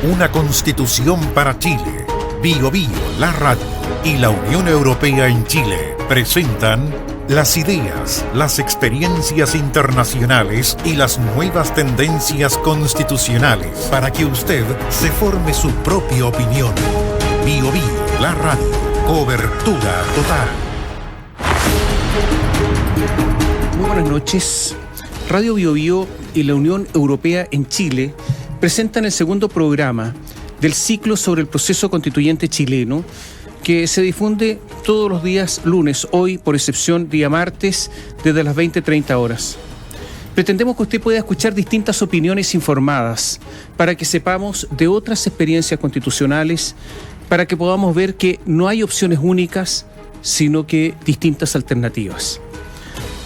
Una constitución para Chile. Bio Bio, la radio y la Unión Europea en Chile presentan las ideas, las experiencias internacionales y las nuevas tendencias constitucionales para que usted se forme su propia opinión. Bio Bio, la radio. Cobertura total. Muy buenas noches. Radio Bio Bio y la Unión Europea en Chile presentan el segundo programa del ciclo sobre el proceso constituyente chileno, que se difunde todos los días lunes, hoy por excepción día martes, desde las 20:30 horas. Pretendemos que usted pueda escuchar distintas opiniones informadas para que sepamos de otras experiencias constitucionales, para que podamos ver que no hay opciones únicas, sino que distintas alternativas.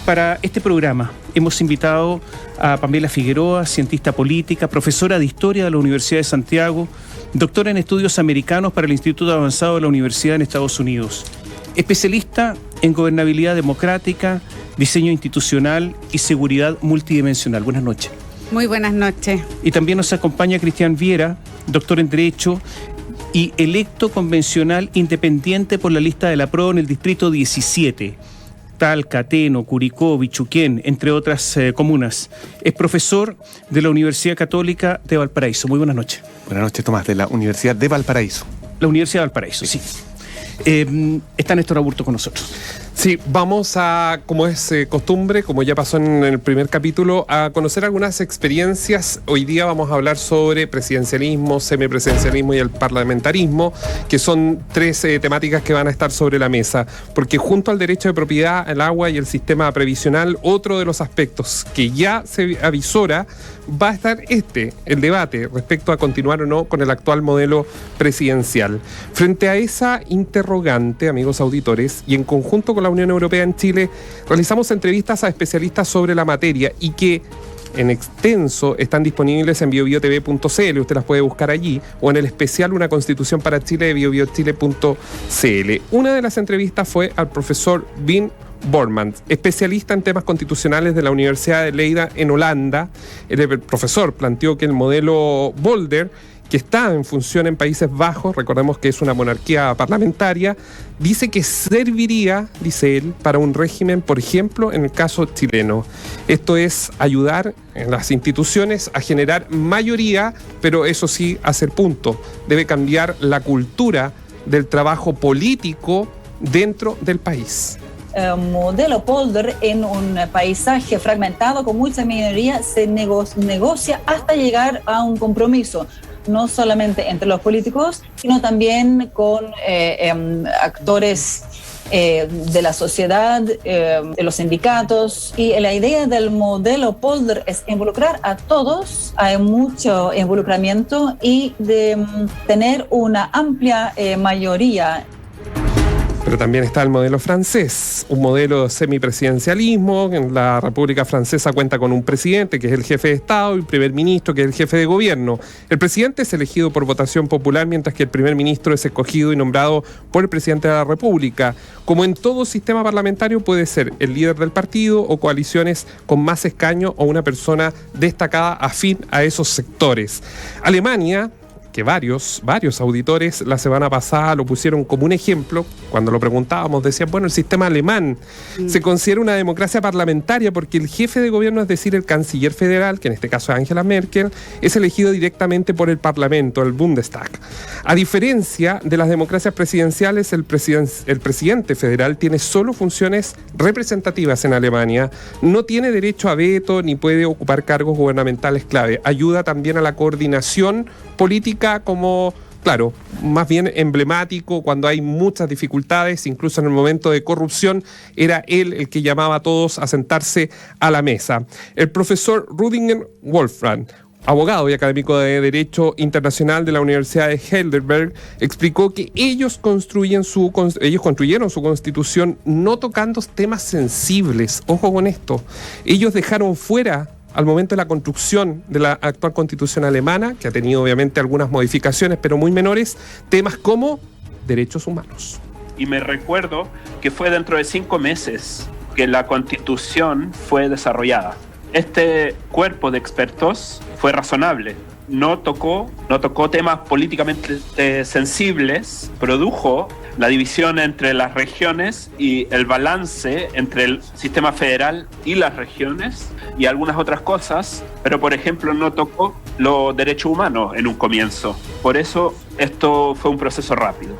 Para este programa hemos invitado a Pamela Figueroa, cientista política, profesora de Historia de la Universidad de Santiago, doctora en Estudios Americanos para el Instituto Avanzado de la Universidad en Estados Unidos, especialista en gobernabilidad democrática, diseño institucional y seguridad multidimensional. Buenas noches. Muy buenas noches. Y también nos acompaña Cristian Viera, doctor en Derecho y electo convencional independiente por la lista de la PRO en el Distrito 17. Talca, Teno, Curicó, Bichuquén, entre otras comunas. Es profesor de la Universidad Católica de Valparaíso. Muy buenas noches. Buenas noches, Tomás, de la Universidad de Valparaíso. La Universidad de Valparaíso, sí. Está Néstor Aburto con nosotros. Sí, vamos a, como es costumbre, como ya pasó en el primer capítulo, a conocer algunas experiencias. Hoy día vamos a hablar sobre presidencialismo, semipresidencialismo y el parlamentarismo, que son tres temáticas que van a estar sobre la mesa, porque junto al derecho de propiedad, al agua y el sistema previsional, otro de los aspectos que ya se avisora va a estar el debate respecto a continuar o no con el actual modelo presidencial. Frente a esa interrogante, amigos auditores, y en conjunto con la Unión Europea en Chile, realizamos entrevistas a especialistas sobre la materia y que en extenso están disponibles en biobiotv.cl, usted las puede buscar allí, o en el especial Una Constitución para Chile de biobiochile.cl. Una de las entrevistas fue al profesor Wim Bormans, especialista en temas constitucionales de la Universidad de Leiden en Holanda. El profesor planteó que el modelo Bolder, que está en función en Países Bajos, recordemos que es una monarquía parlamentaria, dice que serviría, dice él, para un régimen, por ejemplo, en el caso chileno. Esto es ayudar en las instituciones a generar mayoría, pero eso sí, hacer punto. Debe cambiar la cultura del trabajo político dentro del país. Modelo Polder en un paisaje fragmentado con mucha minoría se negocia hasta llegar a un compromiso, no solamente entre los políticos, sino también con actores de la sociedad, de los sindicatos. Y la idea del modelo Polder es involucrar a todos, hay mucho involucramiento y de tener una amplia mayoría. Pero también está el modelo francés, un modelo de semipresidencialismo. En la República Francesa cuenta con un presidente, que es el jefe de Estado, y un primer ministro, que es el jefe de gobierno. El presidente es elegido por votación popular, mientras que el primer ministro es escogido y nombrado por el presidente de la República. Como en todo sistema parlamentario, puede ser el líder del partido o coaliciones con más escaños o una persona destacada afín a esos sectores. Alemania, que varios auditores la semana pasada lo pusieron como un ejemplo, cuando lo preguntábamos decían, bueno, el sistema alemán se considera una democracia parlamentaria porque el jefe de gobierno, es decir, el canciller federal, que en este caso es Angela Merkel, es elegido directamente por el Parlamento, el Bundestag. A diferencia de las democracias presidenciales, el presidente federal tiene solo funciones representativas en Alemania, no tiene derecho a veto ni puede ocupar cargos gubernamentales clave. Ayuda también a la coordinación política como, claro, más bien emblemático cuando hay muchas dificultades, incluso en el momento de corrupción, era él el que llamaba a todos a sentarse a la mesa. El profesor Rüdiger Wolfram, abogado y académico de Derecho Internacional de la Universidad de Heidelberg, explicó que ellos construyeron su constitución no tocando temas sensibles. Ojo con esto. Ellos dejaron fuera, al momento de la construcción de la actual constitución alemana, que ha tenido obviamente algunas modificaciones, pero muy menores, temas como derechos humanos. Y me recuerdo que fue dentro de 5 meses que la constitución fue desarrollada. Este cuerpo de expertos fue razonable no tocó temas políticamente sensibles, produjo la división entre las regiones y el balance entre el sistema federal y las regiones y algunas otras cosas, pero por ejemplo no tocó los derechos humanos en un comienzo. Por eso esto fue un proceso rápido.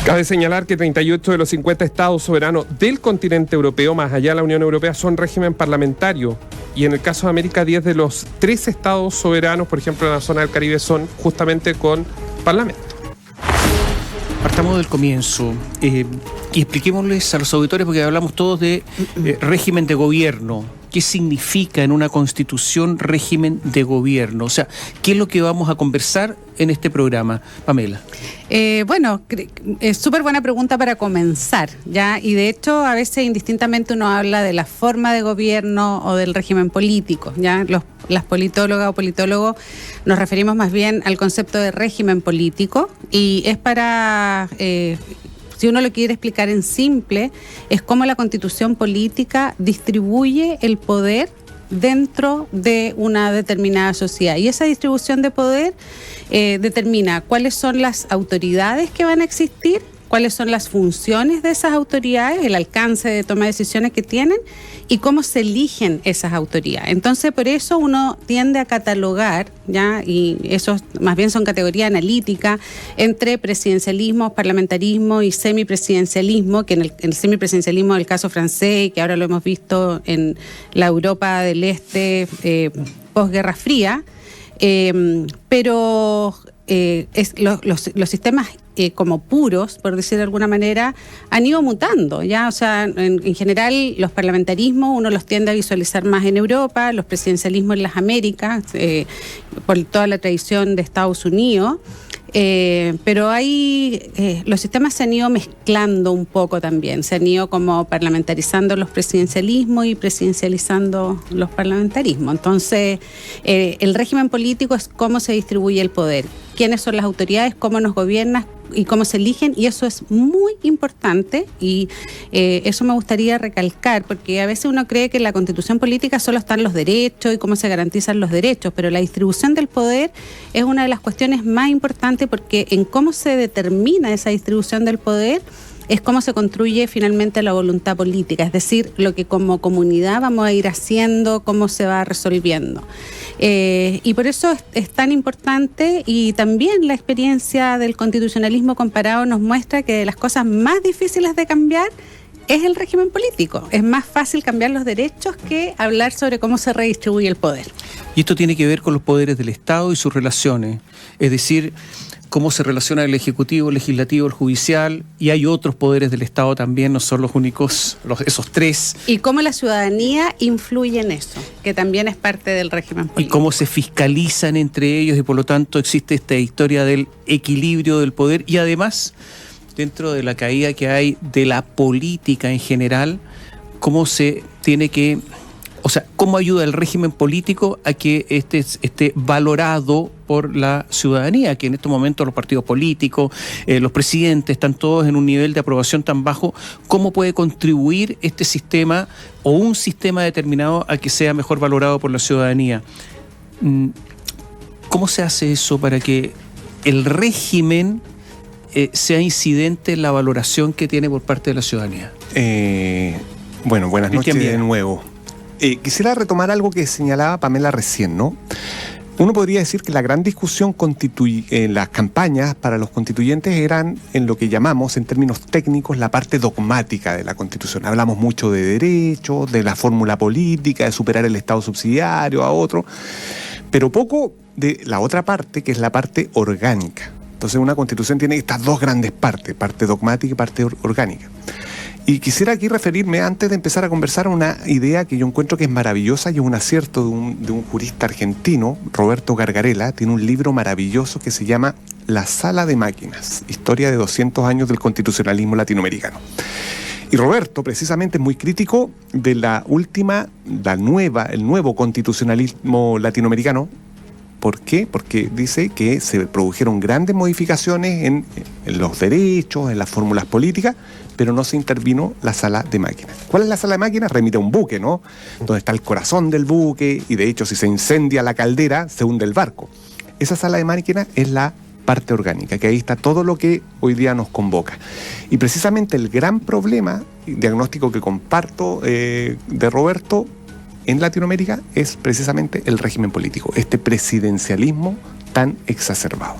Cabe señalar que 38 de los 50 estados soberanos del continente europeo, más allá de la Unión Europea, son régimen parlamentario. Y en el caso de América, 10 de los 13 estados soberanos, por ejemplo, en la zona del Caribe, son justamente con parlamento. Partamos del comienzo y expliquémosles a los auditores, porque hablamos todos de régimen de gobierno. ¿Qué significa en una constitución régimen de gobierno? O sea, ¿qué es lo que vamos a conversar en este programa? Pamela. Bueno, es súper buena pregunta para comenzar, ¿ya? Y de hecho, a veces indistintamente uno habla de la forma de gobierno o del régimen político, ¿ya? Las politólogas o politólogos nos referimos más bien al concepto de régimen político y es para... si uno lo quiere explicar en simple, es cómo la constitución política distribuye el poder dentro de una determinada sociedad. Y esa distribución de poder determina cuáles son las autoridades que van a existir, cuáles son las funciones de esas autoridades, el alcance de toma de decisiones que tienen y cómo se eligen esas autoridades. Entonces, por eso uno tiende a catalogar, ¿ya? Y eso más bien son categorías analíticas entre presidencialismo, parlamentarismo y semipresidencialismo, que en el semipresidencialismo del caso francés, que ahora lo hemos visto en la Europa del Este posguerra fría, pero los sistemas como puros, por decir de alguna manera, han ido mutando, ¿ya? O sea, en general los parlamentarismos uno los tiende a visualizar más en Europa, los presidencialismos en las Américas, por toda la tradición de Estados Unidos, pero hay los sistemas se han ido mezclando un poco también, se han ido como parlamentarizando los presidencialismos y presidencializando los parlamentarismos. Entonces, el régimen político es cómo se distribuye el poder, quiénes son las autoridades, cómo nos gobiernan y cómo se eligen, y eso es muy importante y eso me gustaría recalcar, porque a veces uno cree que en la constitución política solo están los derechos y cómo se garantizan los derechos, pero la distribución del poder es una de las cuestiones más importantes, porque en cómo se determina esa distribución del poder es cómo se construye finalmente la voluntad política, es decir, lo que como comunidad vamos a ir haciendo, cómo se va resolviendo. Y por eso es tan importante, y también la experiencia del constitucionalismo comparado nos muestra que de las cosas más difíciles de cambiar es el régimen político. Es más fácil cambiar los derechos que hablar sobre cómo se redistribuye el poder. Y esto tiene que ver con los poderes del Estado y sus relaciones, es decir, cómo se relaciona el Ejecutivo, el Legislativo, el Judicial, y hay otros poderes del Estado también, no son los únicos, esos tres. Y cómo la ciudadanía influye en eso, que también es parte del régimen político. Y cómo se fiscalizan entre ellos, y por lo tanto existe esta historia del equilibrio del poder, y además, dentro de la caída que hay de la política en general, cómo se tiene que... O sea, ¿cómo ayuda el régimen político a que esté valorado por la ciudadanía? Que en estos momentos los partidos políticos, los presidentes, están todos en un nivel de aprobación tan bajo. ¿Cómo puede contribuir este sistema o un sistema determinado a que sea mejor valorado por la ciudadanía? ¿Cómo se hace eso para que el régimen sea incidente en la valoración que tiene por parte de la ciudadanía? Bueno, buenas noches de nuevo. Quisiera retomar algo que señalaba Pamela recién, ¿no? Uno podría decir que la gran discusión en las campañas para los constituyentes eran en lo que llamamos, en términos técnicos, la parte dogmática de la Constitución. Hablamos mucho de derechos, de la fórmula política, de superar el Estado subsidiario a otro, pero poco de la otra parte, que es la parte orgánica. Entonces una Constitución tiene estas dos grandes partes, parte dogmática y parte orgánica. Y quisiera aquí referirme, antes de empezar a conversar, a una idea que yo encuentro que es maravillosa y es un acierto de un jurista argentino, Roberto Gargarella. Tiene un libro maravilloso que se llama La Sala de Máquinas, historia de 200 años del constitucionalismo latinoamericano. Y Roberto, precisamente, es muy crítico de el nuevo constitucionalismo latinoamericano. ¿Por qué? Porque dice que se produjeron grandes modificaciones en los derechos, en las fórmulas políticas, pero no se intervino la sala de máquinas. ¿Cuál es la sala de máquinas? Remite a un buque, ¿no? Donde está el corazón del buque, y de hecho si se incendia la caldera, se hunde el barco. Esa sala de máquinas es la parte orgánica, que ahí está todo lo que hoy día nos convoca. Y precisamente el gran problema, diagnóstico que comparto de Roberto, en Latinoamérica es precisamente el régimen político, este presidencialismo tan exacerbado.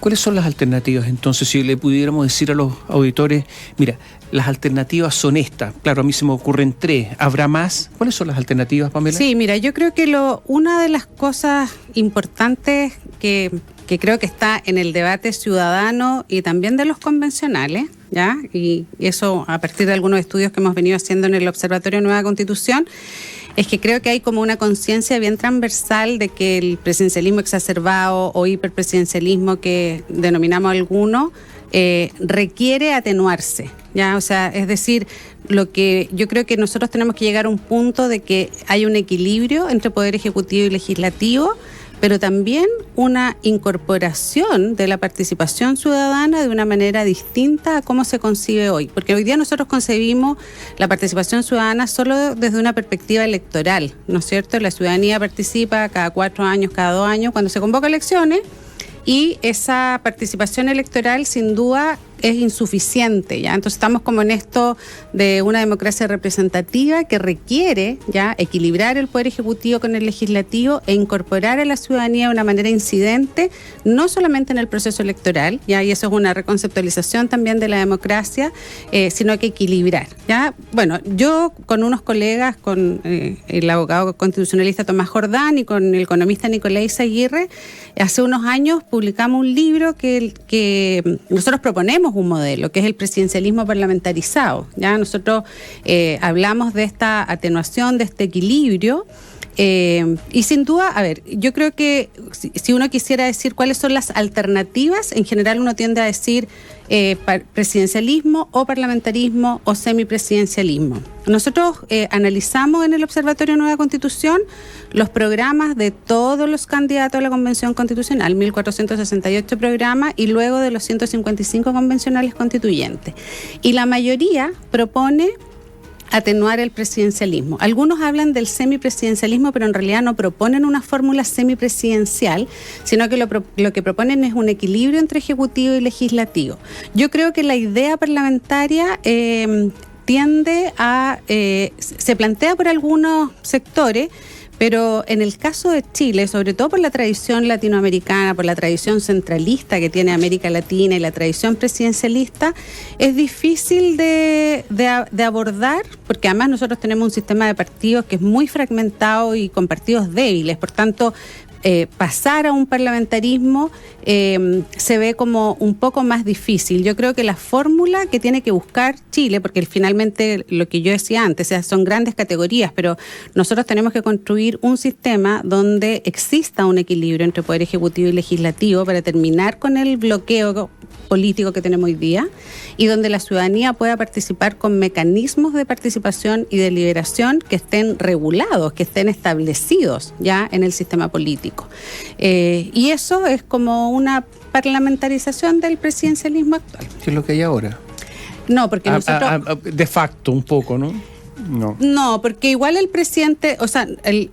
¿Cuáles son las alternativas entonces? Si le pudiéramos decir a los auditores, mira, las alternativas son estas. Claro, a mí se me ocurren 3. ¿Habrá más? ¿Cuáles son las alternativas, Pamela? Sí, mira, yo creo que una de las cosas importantes que creo que está en el debate ciudadano y también de los convencionales, ¿ya? Y eso a partir de algunos estudios que hemos venido haciendo en el Observatorio Nueva Constitución, es que creo que hay como una conciencia bien transversal de que el presidencialismo exacerbado o hiperpresidencialismo que denominamos algunos requiere atenuarse, ¿ya? O sea, es decir, lo que yo creo que nosotros tenemos que llegar a un punto de que hay un equilibrio entre poder ejecutivo y legislativo, pero también una incorporación de la participación ciudadana de una manera distinta a cómo se concibe hoy. Porque hoy día nosotros concebimos la participación ciudadana solo desde una perspectiva electoral, ¿no es cierto? La ciudadanía participa cada 4 años, cada 2 años, cuando se convocan elecciones, y esa participación electoral sin duda es insuficiente, ¿ya? Entonces estamos como en esto de una democracia representativa que requiere ya equilibrar el poder ejecutivo con el legislativo e incorporar a la ciudadanía de una manera incidente, no solamente en el proceso electoral, ¿ya? Y eso es una reconceptualización también de la democracia, sino que equilibrar, ¿ya? Bueno, yo con unos colegas, con el abogado constitucionalista Tomás Jordán y con el economista Nicolás Aguirre, hace unos años publicamos un libro que nosotros proponemos un modelo, que es el presidencialismo parlamentarizado, ¿ya? Nosotros hablamos de esta atenuación, de este equilibrio, y sin duda, a ver, yo creo que si uno quisiera decir cuáles son las alternativas, en general uno tiende a decir presidencialismo o parlamentarismo o semipresidencialismo. Nosotros analizamos en el Observatorio Nueva Constitución los programas de todos los candidatos a la Convención Constitucional, 1.468 programas, y luego de los 155 convencionales constituyentes. Y la mayoría propone atenuar el presidencialismo. Algunos hablan del semipresidencialismo, pero en realidad no proponen una fórmula semipresidencial, sino que lo que proponen es un equilibrio entre ejecutivo y legislativo. Yo creo que la idea parlamentaria tiende a... se plantea por algunos sectores, pero en el caso de Chile, sobre todo por la tradición latinoamericana, por la tradición centralista que tiene América Latina y la tradición presidencialista, es difícil de abordar, porque además nosotros tenemos un sistema de partidos que es muy fragmentado y con partidos débiles. Por tanto, pasar a un parlamentarismo se ve como un poco más difícil. Yo creo que la fórmula que tiene que buscar Chile, porque finalmente lo que yo decía antes, o sea, son grandes categorías, pero nosotros tenemos que construir un sistema donde exista un equilibrio entre poder ejecutivo y legislativo para terminar con el bloqueo político que tenemos hoy día, y donde la ciudadanía pueda participar con mecanismos de participación y deliberación que estén regulados, que estén establecidos ya en el sistema político. Y eso es como una parlamentarización del presidencialismo actual. ¿Qué es lo que hay ahora? No, porque nosotros... de facto, un poco, ¿no? No, porque igual el presidente, o sea,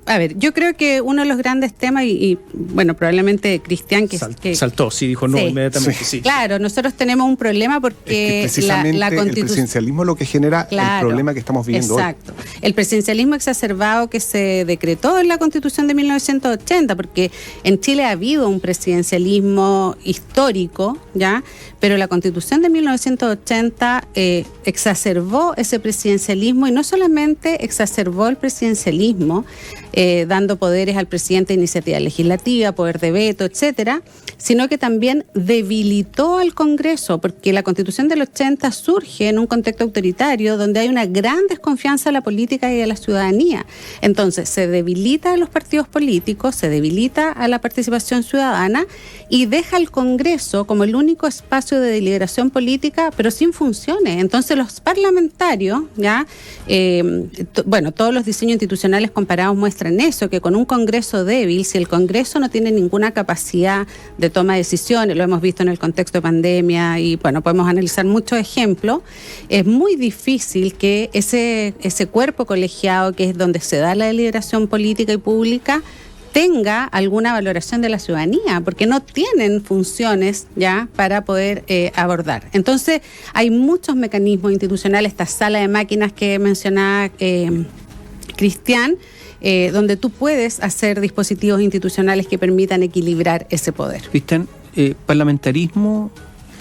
a ver, yo creo que uno de los grandes temas, y bueno, probablemente Cristian que saltó, sí, dijo no, sí, inmediatamente, sí. Claro, nosotros tenemos un problema porque es que precisamente la el presidencialismo es lo que genera el problema que estamos viviendo hoy. Exacto. El presidencialismo exacerbado que se decretó en la Constitución de 1980, porque en Chile ha habido un presidencialismo histórico, ¿ya? Pero la Constitución de 1980 exacerbó ese presidencialismo, y no solamente exacerbó el presidencialismo, dando poderes al presidente de iniciativa legislativa, poder de veto, etcétera, sino que también debilitó al Congreso, porque la Constitución del 80 surge en un contexto autoritario donde hay una gran desconfianza a la política y a la ciudadanía. Entonces, se debilita a los partidos políticos, se debilita a la participación ciudadana y deja al Congreso como el único espacio de deliberación política, pero sin funciones. Entonces, los parlamentarios, ya, bueno, todos los diseños institucionales comparados muestran eso, que con un Congreso débil, si el Congreso no tiene ninguna capacidad de toma de decisiones, lo hemos visto en el contexto de pandemia y bueno, podemos analizar muchos ejemplos, es muy difícil que ese cuerpo colegiado, que es donde se da la deliberación política y pública, tenga alguna valoración de la ciudadanía, porque no tienen funciones ya para poder abordar. Entonces, hay muchos mecanismos institucionales, esta sala de máquinas que mencionaba Cristian, donde tú puedes hacer dispositivos institucionales que permitan equilibrar ese poder. Cristian, parlamentarismo,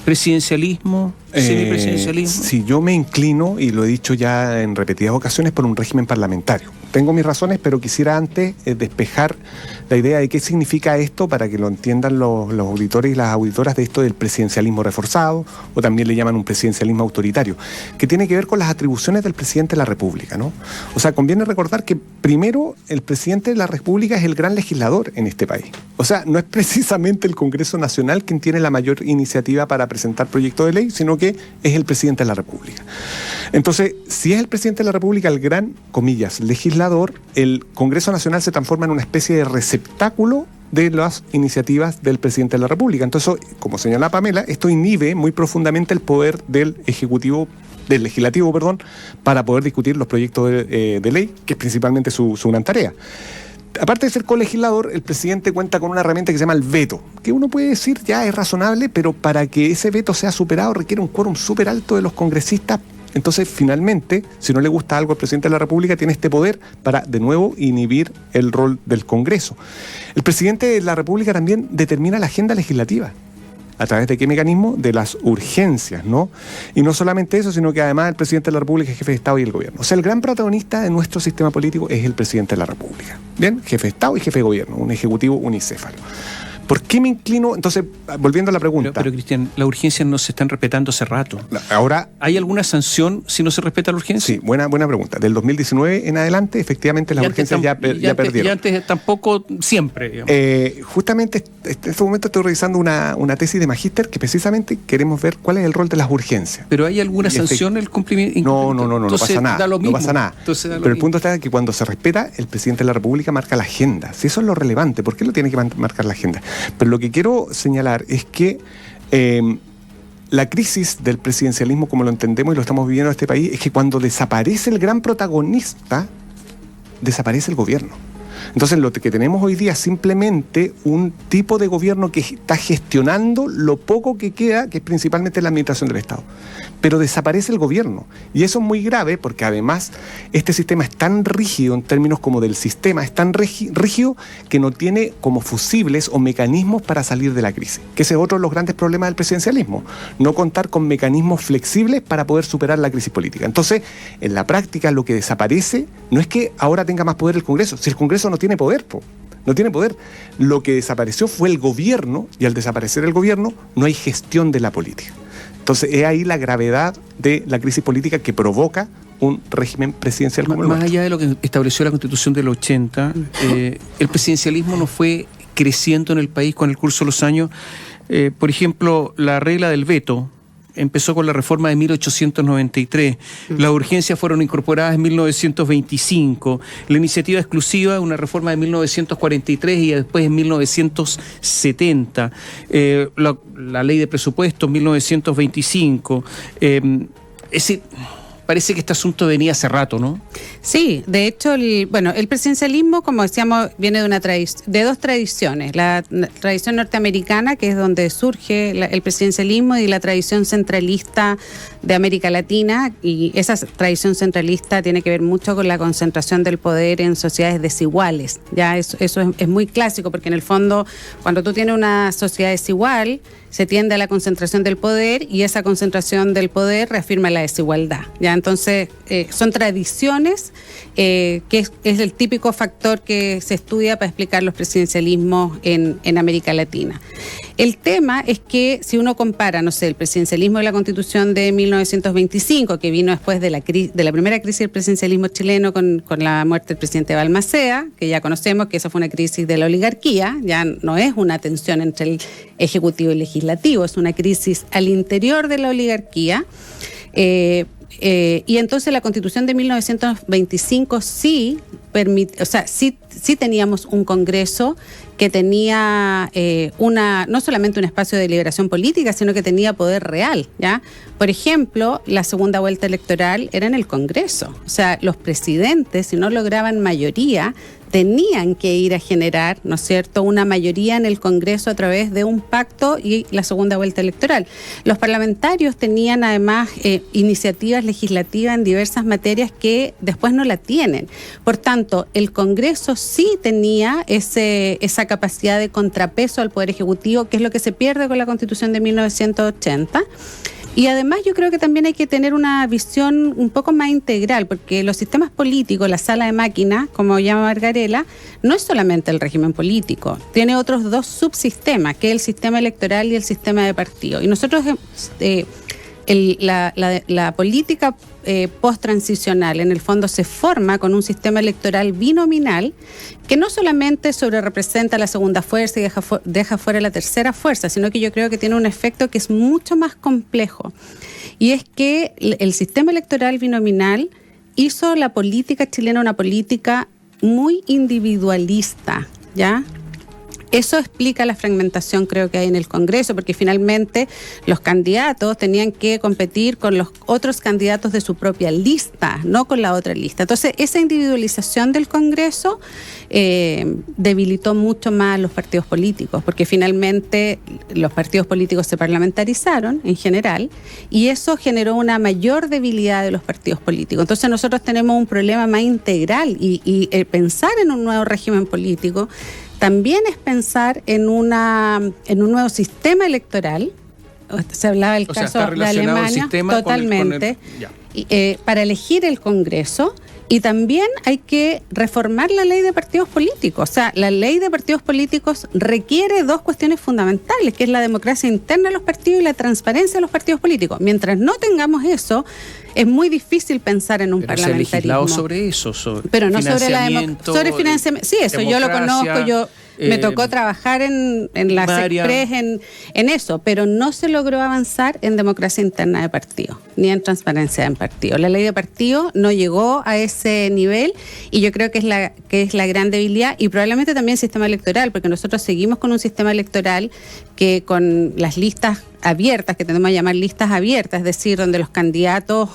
presidencialismo, semipresidencialismo. Sí, yo me inclino, y lo he dicho ya en repetidas ocasiones, por un régimen parlamentario. Tengo mis razones, pero quisiera antes despejar la idea de qué significa esto para que lo entiendan los auditores y las auditoras de esto del presidencialismo reforzado, o también le llaman un presidencialismo autoritario, que tiene que ver con las atribuciones del presidente de la República, ¿no? O sea, conviene recordar que primero el presidente de la República es el gran legislador en este país. O sea, no es precisamente el Congreso Nacional quien tiene la mayor iniciativa para presentar proyectos de ley, sino que es el presidente de la República. Entonces, si es el presidente de la República el gran, comillas, legislador, el Congreso Nacional se transforma en una especie de receptáculo de las iniciativas del presidente de la República. Entonces, como señala Pamela, esto inhibe muy profundamente el poder del legislativo, para poder discutir los proyectos de ley, que es principalmente su gran tarea. Aparte de ser colegislador, el presidente cuenta con una herramienta que se llama el veto, que uno puede decir ya es razonable, pero para que ese veto sea superado requiere un quórum súper alto de los congresistas. Entonces, finalmente, si no le gusta algo al presidente de la República, tiene este poder para, de nuevo, inhibir el rol del Congreso. El presidente de la República también determina la agenda legislativa. ¿A través de qué mecanismo? De las urgencias, ¿no? Y no solamente eso, sino que además el presidente de la República es jefe de Estado y el gobierno. O sea, el gran protagonista de nuestro sistema político es el presidente de la República. ¿Bien? Jefe de Estado y jefe de gobierno, un ejecutivo unicéfalo. ¿Por qué me inclino? Entonces, volviendo a la pregunta. Pero Cristian, las urgencias no se están respetando hace rato. Ahora, ¿hay alguna sanción si no se respeta la urgencia? Sí, buena pregunta. Del 2019 en adelante, efectivamente, las urgencias ya perdieron. Y antes tampoco siempre, digamos. Justamente en este momento estoy revisando una tesis de magíster que precisamente queremos ver cuál es el rol de las urgencias. ¿Pero hay alguna sanción en el cumplimiento? No pasa nada. Da lo mismo. No pasa nada. Pero el punto está en que cuando se respeta, el presidente de la República marca la agenda. Si eso es lo relevante, ¿por qué lo tiene que marcar la agenda? Pero lo que quiero señalar es que la crisis del presidencialismo, como lo entendemos y lo estamos viviendo en este país, es que cuando desaparece el gran protagonista, desaparece el gobierno. Entonces, lo que tenemos hoy día es simplemente un tipo de gobierno que está gestionando lo poco que queda, que es principalmente la administración del Estado. Pero desaparece el gobierno. Y eso es muy grave porque además este sistema es tan rígido en términos como del sistema, es tan rígido que no tiene como fusibles o mecanismos para salir de la crisis. Que ese es otro de los grandes problemas del presidencialismo. No contar con mecanismos flexibles para poder superar la crisis política. Entonces, en la práctica lo que desaparece no es que ahora tenga más poder el Congreso. Si el Congreso no tiene poder, no tiene poder. Lo que desapareció fue el gobierno, y al desaparecer el gobierno no hay gestión de la política. Entonces es ahí la gravedad de la crisis política que provoca un régimen presidencial como el nuestro. Más allá de lo que estableció la Constitución del 80, el presidencialismo no fue creciendo en el país con el curso de los años. Por ejemplo, la regla del veto empezó con la reforma de 1893. Las urgencias fueron incorporadas en 1925. La iniciativa exclusiva, una reforma de 1943 y después en 1970. La ley de presupuestos, 1925. Parece que este asunto venía hace rato, ¿no? Sí, de hecho, el presidencialismo, como decíamos, viene de dos tradiciones. La tradición norteamericana, que es donde surge el presidencialismo, y la tradición centralista de América Latina. Y esa tradición centralista tiene que ver mucho con la concentración del poder en sociedades desiguales. Ya eso es muy clásico, porque en el fondo, cuando tú tienes una sociedad desigual, se tiende a la concentración del poder, y esa concentración del poder reafirma la desigualdad. ¿Ya? Entonces, son tradiciones que es el típico factor que se estudia para explicar los presidencialismos en América Latina. El tema es que si uno compara, el presidencialismo de la Constitución de 1925, que vino después de la primera crisis del presidencialismo chileno con la muerte del presidente Balmaceda, que ya conocemos que esa fue una crisis de la oligarquía, ya no es una tensión entre el Ejecutivo y el Legislativo, es una crisis al interior de la oligarquía. Y entonces la Constitución de 1925 sí teníamos un Congreso que tenía no solamente un espacio de deliberación política, sino que tenía poder real, ¿ya? Por ejemplo, la segunda vuelta electoral era en el Congreso. O sea, los presidentes, si no lograban mayoría, tenían que ir a generar, ¿no es cierto?, una mayoría en el Congreso a través de un pacto y la segunda vuelta electoral. Los parlamentarios tenían además iniciativas legislativas en diversas materias que después no la tienen. Por tanto, el Congreso sí tenía esa capacidad de contrapeso al Poder Ejecutivo, que es lo que se pierde con la Constitución de 1980. Y además yo creo que también hay que tener una visión un poco más integral, porque los sistemas políticos, la sala de máquinas, como llama Margarela, no es solamente el régimen político, tiene otros dos subsistemas, que es el sistema electoral y el sistema de partido. Y nosotros, la política post-transicional en el fondo se forma con un sistema electoral binominal que no solamente sobrerepresenta la segunda fuerza y deja fuera la tercera fuerza, sino que yo creo que tiene un efecto que es mucho más complejo. Y es que el sistema electoral binominal hizo la política chilena una política muy individualista, ¿ya? Eso explica la fragmentación, creo, que hay en el Congreso, porque finalmente los candidatos tenían que competir con los otros candidatos de su propia lista, no con la otra lista. Entonces, esa individualización del Congreso debilitó mucho más a los partidos políticos, porque finalmente los partidos políticos se parlamentarizaron en general y eso generó una mayor debilidad de los partidos políticos. Entonces, nosotros tenemos un problema más integral y pensar en un nuevo régimen político también es pensar en un nuevo sistema electoral. Se hablaba del caso de Alemania, totalmente, para elegir el Congreso. Y también hay que reformar la ley de partidos políticos. O sea, la ley de partidos políticos requiere dos cuestiones fundamentales, que es la democracia interna de los partidos y la transparencia de los partidos políticos. Mientras no tengamos eso, es muy difícil pensar en un parlamentarismo. Se ha legislado sobre eso, pero no sobre la sobre financiamiento. Sí, eso yo lo conozco, me tocó trabajar en la SECPRES en eso, pero no se logró avanzar en democracia interna de partido, ni en transparencia en partido. La ley de partido no llegó a ese nivel y yo creo que es la gran debilidad, y probablemente también el sistema electoral, porque nosotros seguimos con un sistema electoral que con las listas abiertas, que tenemos que llamar listas abiertas, es decir, donde los candidatos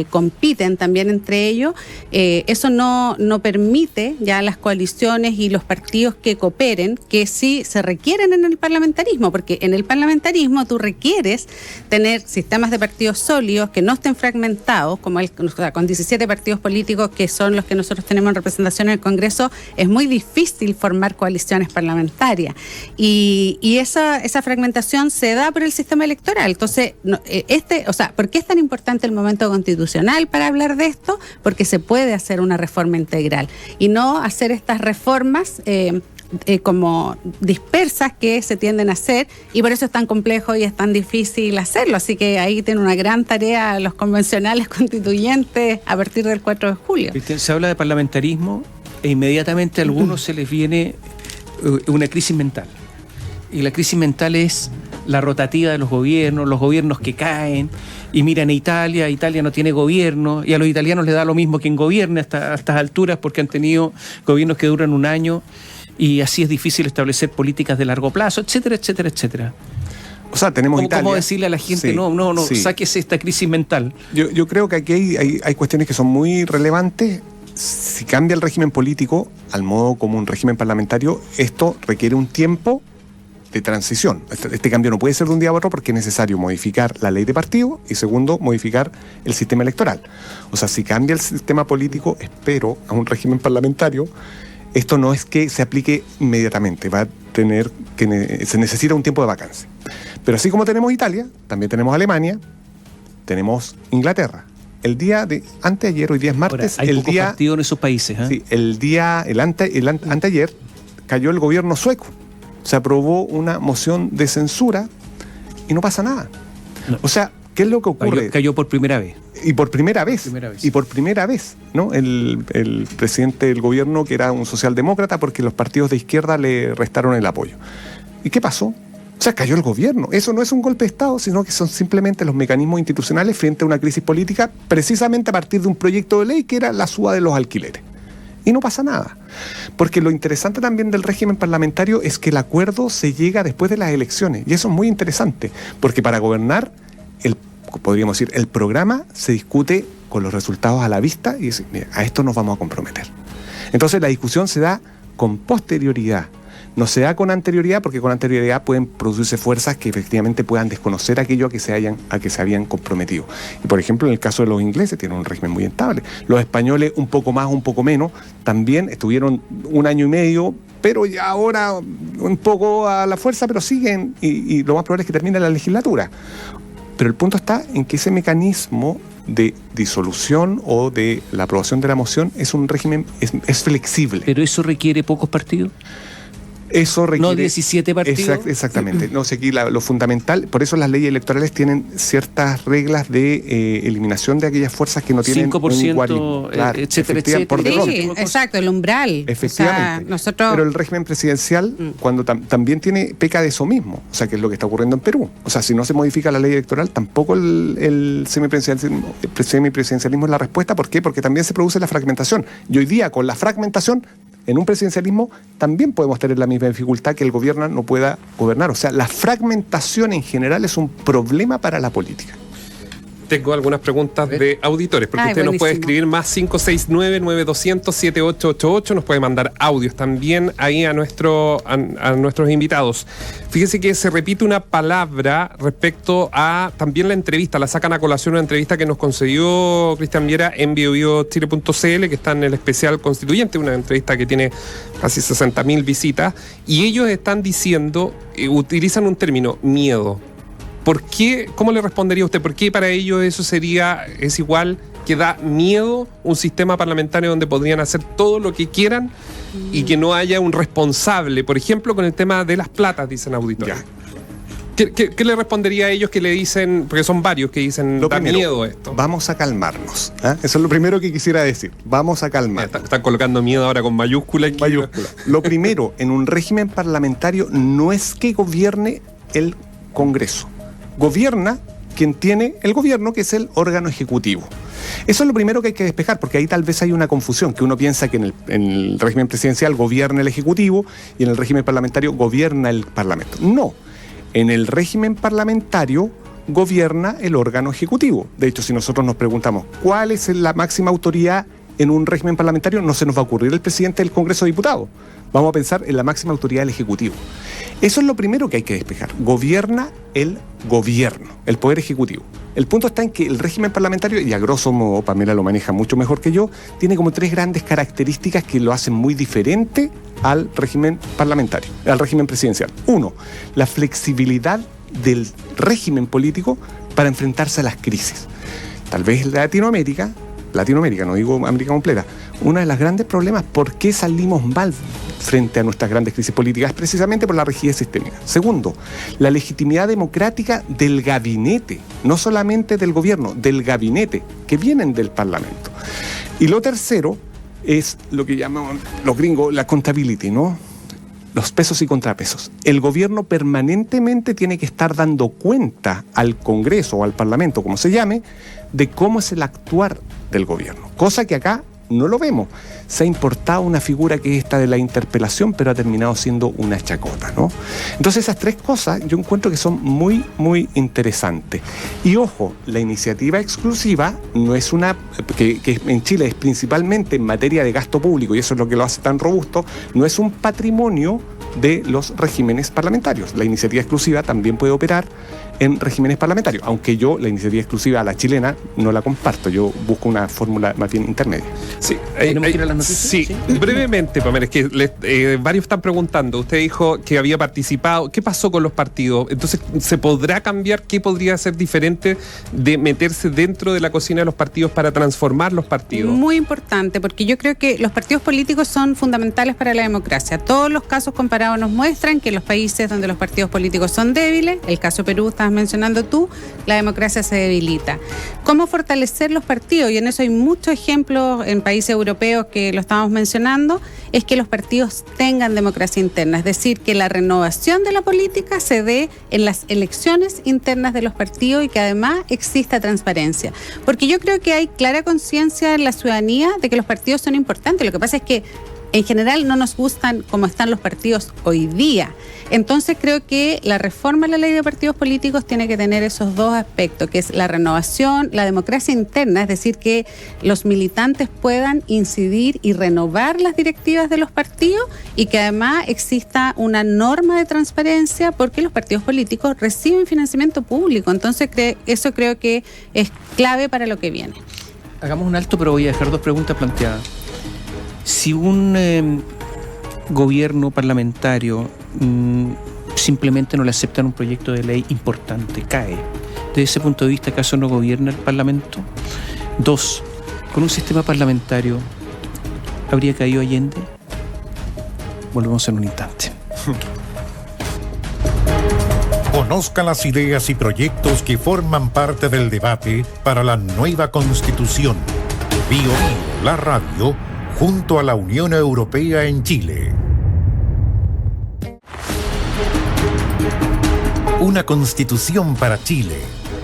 compiten también entre ellos, eso no permite ya las coaliciones y los partidos que cooperen, que sí se requieren en el parlamentarismo, porque en el parlamentarismo tú requieres tener sistemas de partidos sólidos que no estén fragmentados, como con 17 partidos políticos que son los que nosotros tenemos en representación en el Congreso, es muy difícil formar coaliciones parlamentarias. Y esa fragmentación se da por el sistema electoral. Entonces, ¿por qué es tan importante el momento constitucional para hablar de esto? Porque se puede hacer una reforma integral y no hacer estas reformas como dispersas que se tienden a hacer, y por eso es tan complejo y es tan difícil hacerlo. Así que ahí tienen una gran tarea los convencionales constituyentes a partir del 4 de julio. Se habla de parlamentarismo e inmediatamente a algunos se les viene una crisis mental. Y la crisis mental es la rotativa de los gobiernos que caen, y miran a Italia no tiene gobierno, y a los italianos les da lo mismo quien gobierne a estas alturas, porque han tenido gobiernos que duran un año, y así es difícil establecer políticas de largo plazo, etcétera, etcétera, etcétera. O sea, tenemos Italia. ¿Cómo decirle a la gente, sí, sáquese esta crisis mental? Yo creo que aquí hay cuestiones que son muy relevantes. Si cambia el régimen político al modo como un régimen parlamentario, esto requiere un tiempo de transición. Este cambio no puede ser de un día a otro, porque es necesario modificar la ley de partido y, segundo, modificar el sistema electoral. O sea, si cambia el sistema político, espero, a un régimen parlamentario, esto no es que se aplique inmediatamente, se necesita un tiempo de vacancia. Pero así como tenemos Italia, también tenemos Alemania, tenemos Inglaterra. El día de anteayer, hoy día es martes, ahora, hay pocos partidos en esos países. Sí, anteayer cayó el gobierno sueco. Se aprobó una moción de censura y no pasa nada. No. O sea, ¿qué es lo que ocurre? Cayó por primera vez. Y por primera vez, ¿no? El presidente del gobierno, que era un socialdemócrata, porque los partidos de izquierda le restaron el apoyo. ¿Y qué pasó? O sea, cayó el gobierno. Eso no es un golpe de Estado, sino que son simplemente los mecanismos institucionales frente a una crisis política, precisamente a partir de un proyecto de ley que era la suba de los alquileres. Y no pasa nada. Porque lo interesante también del régimen parlamentario es que el acuerdo se llega después de las elecciones. Y eso es muy interesante, porque para gobernar, podríamos decir, el programa se discute con los resultados a la vista y dice, mira, a esto nos vamos a comprometer. Entonces la discusión se da con posterioridad. No se da con anterioridad, porque con anterioridad pueden producirse fuerzas que efectivamente puedan desconocer aquello a que se habían comprometido. Y por ejemplo, en el caso de los ingleses, tienen un régimen muy estable. Los españoles, un poco más, un poco menos, también estuvieron 1 año y medio, pero ya ahora un poco a la fuerza, pero siguen, y lo más probable es que termine la legislatura. Pero el punto está en que ese mecanismo de disolución o de la aprobación de la moción es un régimen, es flexible. ¿Pero eso requiere pocos partidos? Eso requiere... ¿No 17 partidos? Exactamente. No sé, aquí lo fundamental, por eso las leyes electorales tienen ciertas reglas de eliminación de aquellas fuerzas que no tienen 5%, etcétera. Por sí, exacto, el umbral. Efectivamente. O sea, pero el régimen presidencial cuando también peca de eso mismo, o sea, que es lo que está ocurriendo en Perú. O sea, si no se modifica la ley electoral, tampoco el semipresidencialismo es la respuesta. ¿Por qué? Porque también se produce la fragmentación. Y hoy día, con la fragmentación, en un presidencialismo también podemos tener la misma dificultad que el gobierno no pueda gobernar. O sea, la fragmentación en general es un problema para la política. Tengo algunas preguntas de auditores, porque usted nos puede escribir más 569-9200-7888, nos puede mandar audios también ahí a nuestros invitados. Fíjese que se repite una palabra respecto a también la entrevista, la sacan a colación una entrevista que nos concedió Cristian Viera en biobiochile.cl, que está en el especial constituyente, una entrevista que tiene casi 60.000 visitas, y ellos están diciendo, utilizan un término, miedo. ¿Por qué? ¿Cómo le respondería usted? ¿Por qué para ellos eso es igual que da miedo un sistema parlamentario donde podrían hacer todo lo que quieran y que no haya un responsable? Por ejemplo, con el tema de las platas, dicen auditores. ¿Qué le respondería a ellos que le dicen, porque son varios que dicen, da miedo esto? Vamos a calmarnos. Eso es lo primero que quisiera decir. Vamos a calmarnos. Están colocando miedo ahora con mayúscula. Lo primero, en un régimen parlamentario no es que gobierne el Congreso. Gobierna quien tiene el gobierno, que es el órgano ejecutivo. Eso es lo primero que hay que despejar, porque ahí tal vez hay una confusión, que uno piensa que en el régimen presidencial gobierna el ejecutivo y en el régimen parlamentario gobierna el parlamento. No, en el régimen parlamentario gobierna el órgano ejecutivo. De hecho, si nosotros nos preguntamos cuál es la máxima autoridad en un régimen parlamentario, no se nos va a ocurrir el presidente del Congreso de Diputados. Vamos a pensar en la máxima autoridad del Ejecutivo. Eso es lo primero que hay que despejar. Gobierna el gobierno, el poder ejecutivo. El punto está en que el régimen parlamentario, y a grosso modo, Pamela lo maneja mucho mejor que yo, tiene como 3 grandes características que lo hacen muy diferente al régimen parlamentario, al régimen presidencial. 1, la flexibilidad del régimen político para enfrentarse a las crisis. Tal vez Latinoamérica, no digo América completa, uno de los grandes problemas, ¿por qué salimos mal frente a nuestras grandes crisis políticas? Precisamente por la rigidez sistémica. Segundo, la legitimidad democrática del gabinete, no solamente del gobierno, del gabinete, que vienen del Parlamento. Y lo tercero es lo que llaman los gringos la accountability, ¿no? Los pesos y contrapesos. El gobierno permanentemente tiene que estar dando cuenta al Congreso o al Parlamento, como se llame, de cómo es el actuar del gobierno. Cosa que acá no lo vemos. Se ha importado una figura que es esta de la interpelación, pero ha terminado siendo una chacota, ¿no? Entonces esas 3 cosas yo encuentro que son muy, muy interesantes. Y ojo, la iniciativa exclusiva no es una, que en Chile es principalmente en materia de gasto público, y eso es lo que lo hace tan robusto, no es un patrimonio de los regímenes parlamentarios. La iniciativa exclusiva también puede operar en regímenes parlamentarios, aunque yo la iniciativa exclusiva a la chilena no la comparto, yo busco una fórmula más bien intermedia. Sí, ¿tenemos que ir a las noticias? Sí, brevemente, Pamela, es que varios están preguntando, usted dijo que había participado, ¿qué pasó con los partidos? Entonces, ¿se podrá cambiar? ¿Qué podría ser diferente de meterse dentro de la cocina de los partidos para transformar los partidos? Muy importante, porque yo creo que los partidos políticos son fundamentales para la democracia. Todos los casos comparados nos muestran que en los países donde los partidos políticos son débiles, el caso Perú estabas mencionando tú, la democracia se debilita. ¿Cómo fortalecer los partidos? Y en eso hay muchos ejemplos en países europeos que lo estamos mencionando, es que los partidos tengan democracia interna, es decir, que la renovación de la política se dé en las elecciones internas de los partidos y que además exista transparencia. Porque yo creo que hay clara conciencia en la ciudadanía de que los partidos son importantes. Lo que pasa es que en general no nos gustan como están los partidos hoy día. Entonces creo que la reforma de la ley de partidos políticos tiene que tener esos dos aspectos, que es la renovación, la democracia interna, es decir, que los militantes puedan incidir y renovar las directivas de los partidos y que además exista una norma de transparencia porque los partidos políticos reciben financiamiento público. Entonces eso creo que es clave para lo que viene. Hagamos un alto, pero voy a dejar dos preguntas planteadas. Si un gobierno parlamentario simplemente no le aceptan un proyecto de ley importante, cae. Desde ese punto de vista, ¿acaso no gobierna el Parlamento? 2. ¿Con un sistema parlamentario habría caído Allende? Volvemos en un instante. Conozca las ideas y proyectos que forman parte del debate para la nueva Constitución. Bio Bio, la radio, junto a la Unión Europea en Chile. Una Constitución para Chile.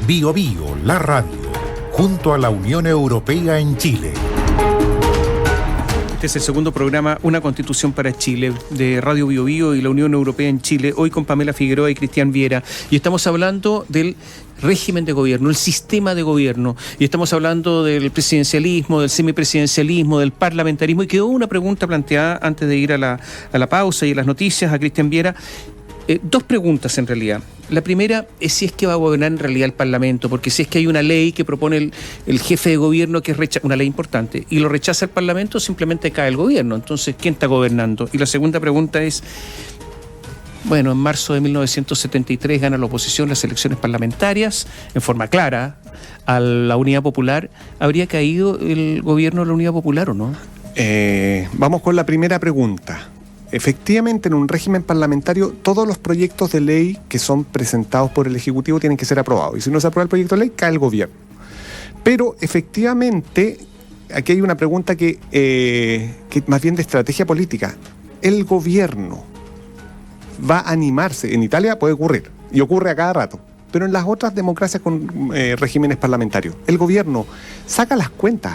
Bio Bio, la radio, junto a la Unión Europea en Chile. Este es el segundo programa, Una Constitución para Chile, de Radio Bio Bio y la Unión Europea en Chile, hoy con Pamela Figueroa y Cristian Viera. Y estamos hablando del régimen de gobierno, el sistema de gobierno. Y estamos hablando del presidencialismo, del semipresidencialismo, del parlamentarismo. Y quedó una pregunta planteada antes de ir a la pausa y a las noticias a Cristian Viera. Dos preguntas en realidad. La primera es si es que va a gobernar en realidad el Parlamento, porque si es que hay una ley que propone el jefe de gobierno, que es una ley importante, y lo rechaza el Parlamento, simplemente cae el gobierno. Entonces, ¿quién está gobernando? Y la segunda pregunta es, bueno, en marzo de 1973 gana la oposición las elecciones parlamentarias, en forma clara, a la Unidad Popular. ¿Habría caído el gobierno de la Unidad Popular o no? Vamos con la primera pregunta. Efectivamente, en un régimen parlamentario, todos los proyectos de ley que son presentados por el Ejecutivo tienen que ser aprobados. Y si no se aprueba el proyecto de ley, cae el gobierno. Pero, efectivamente, aquí hay una pregunta que más bien de estrategia política. ¿El gobierno va a animarse? En Italia puede ocurrir, y ocurre a cada rato. Pero en las otras democracias con regímenes parlamentarios, el gobierno saca las cuentas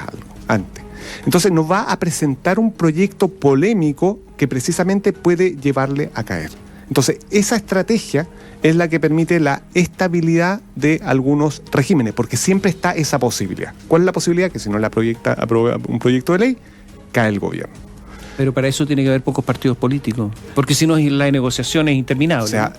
antes. Entonces nos va a presentar un proyecto polémico que precisamente puede llevarle a caer. Entonces esa estrategia es la que permite la estabilidad de algunos regímenes, porque siempre está esa posibilidad. ¿Cuál es la posibilidad? Que si no la aprueba un proyecto de ley, cae el gobierno. Pero para eso tiene que haber pocos partidos políticos, porque si no la negociación es interminable. O sea,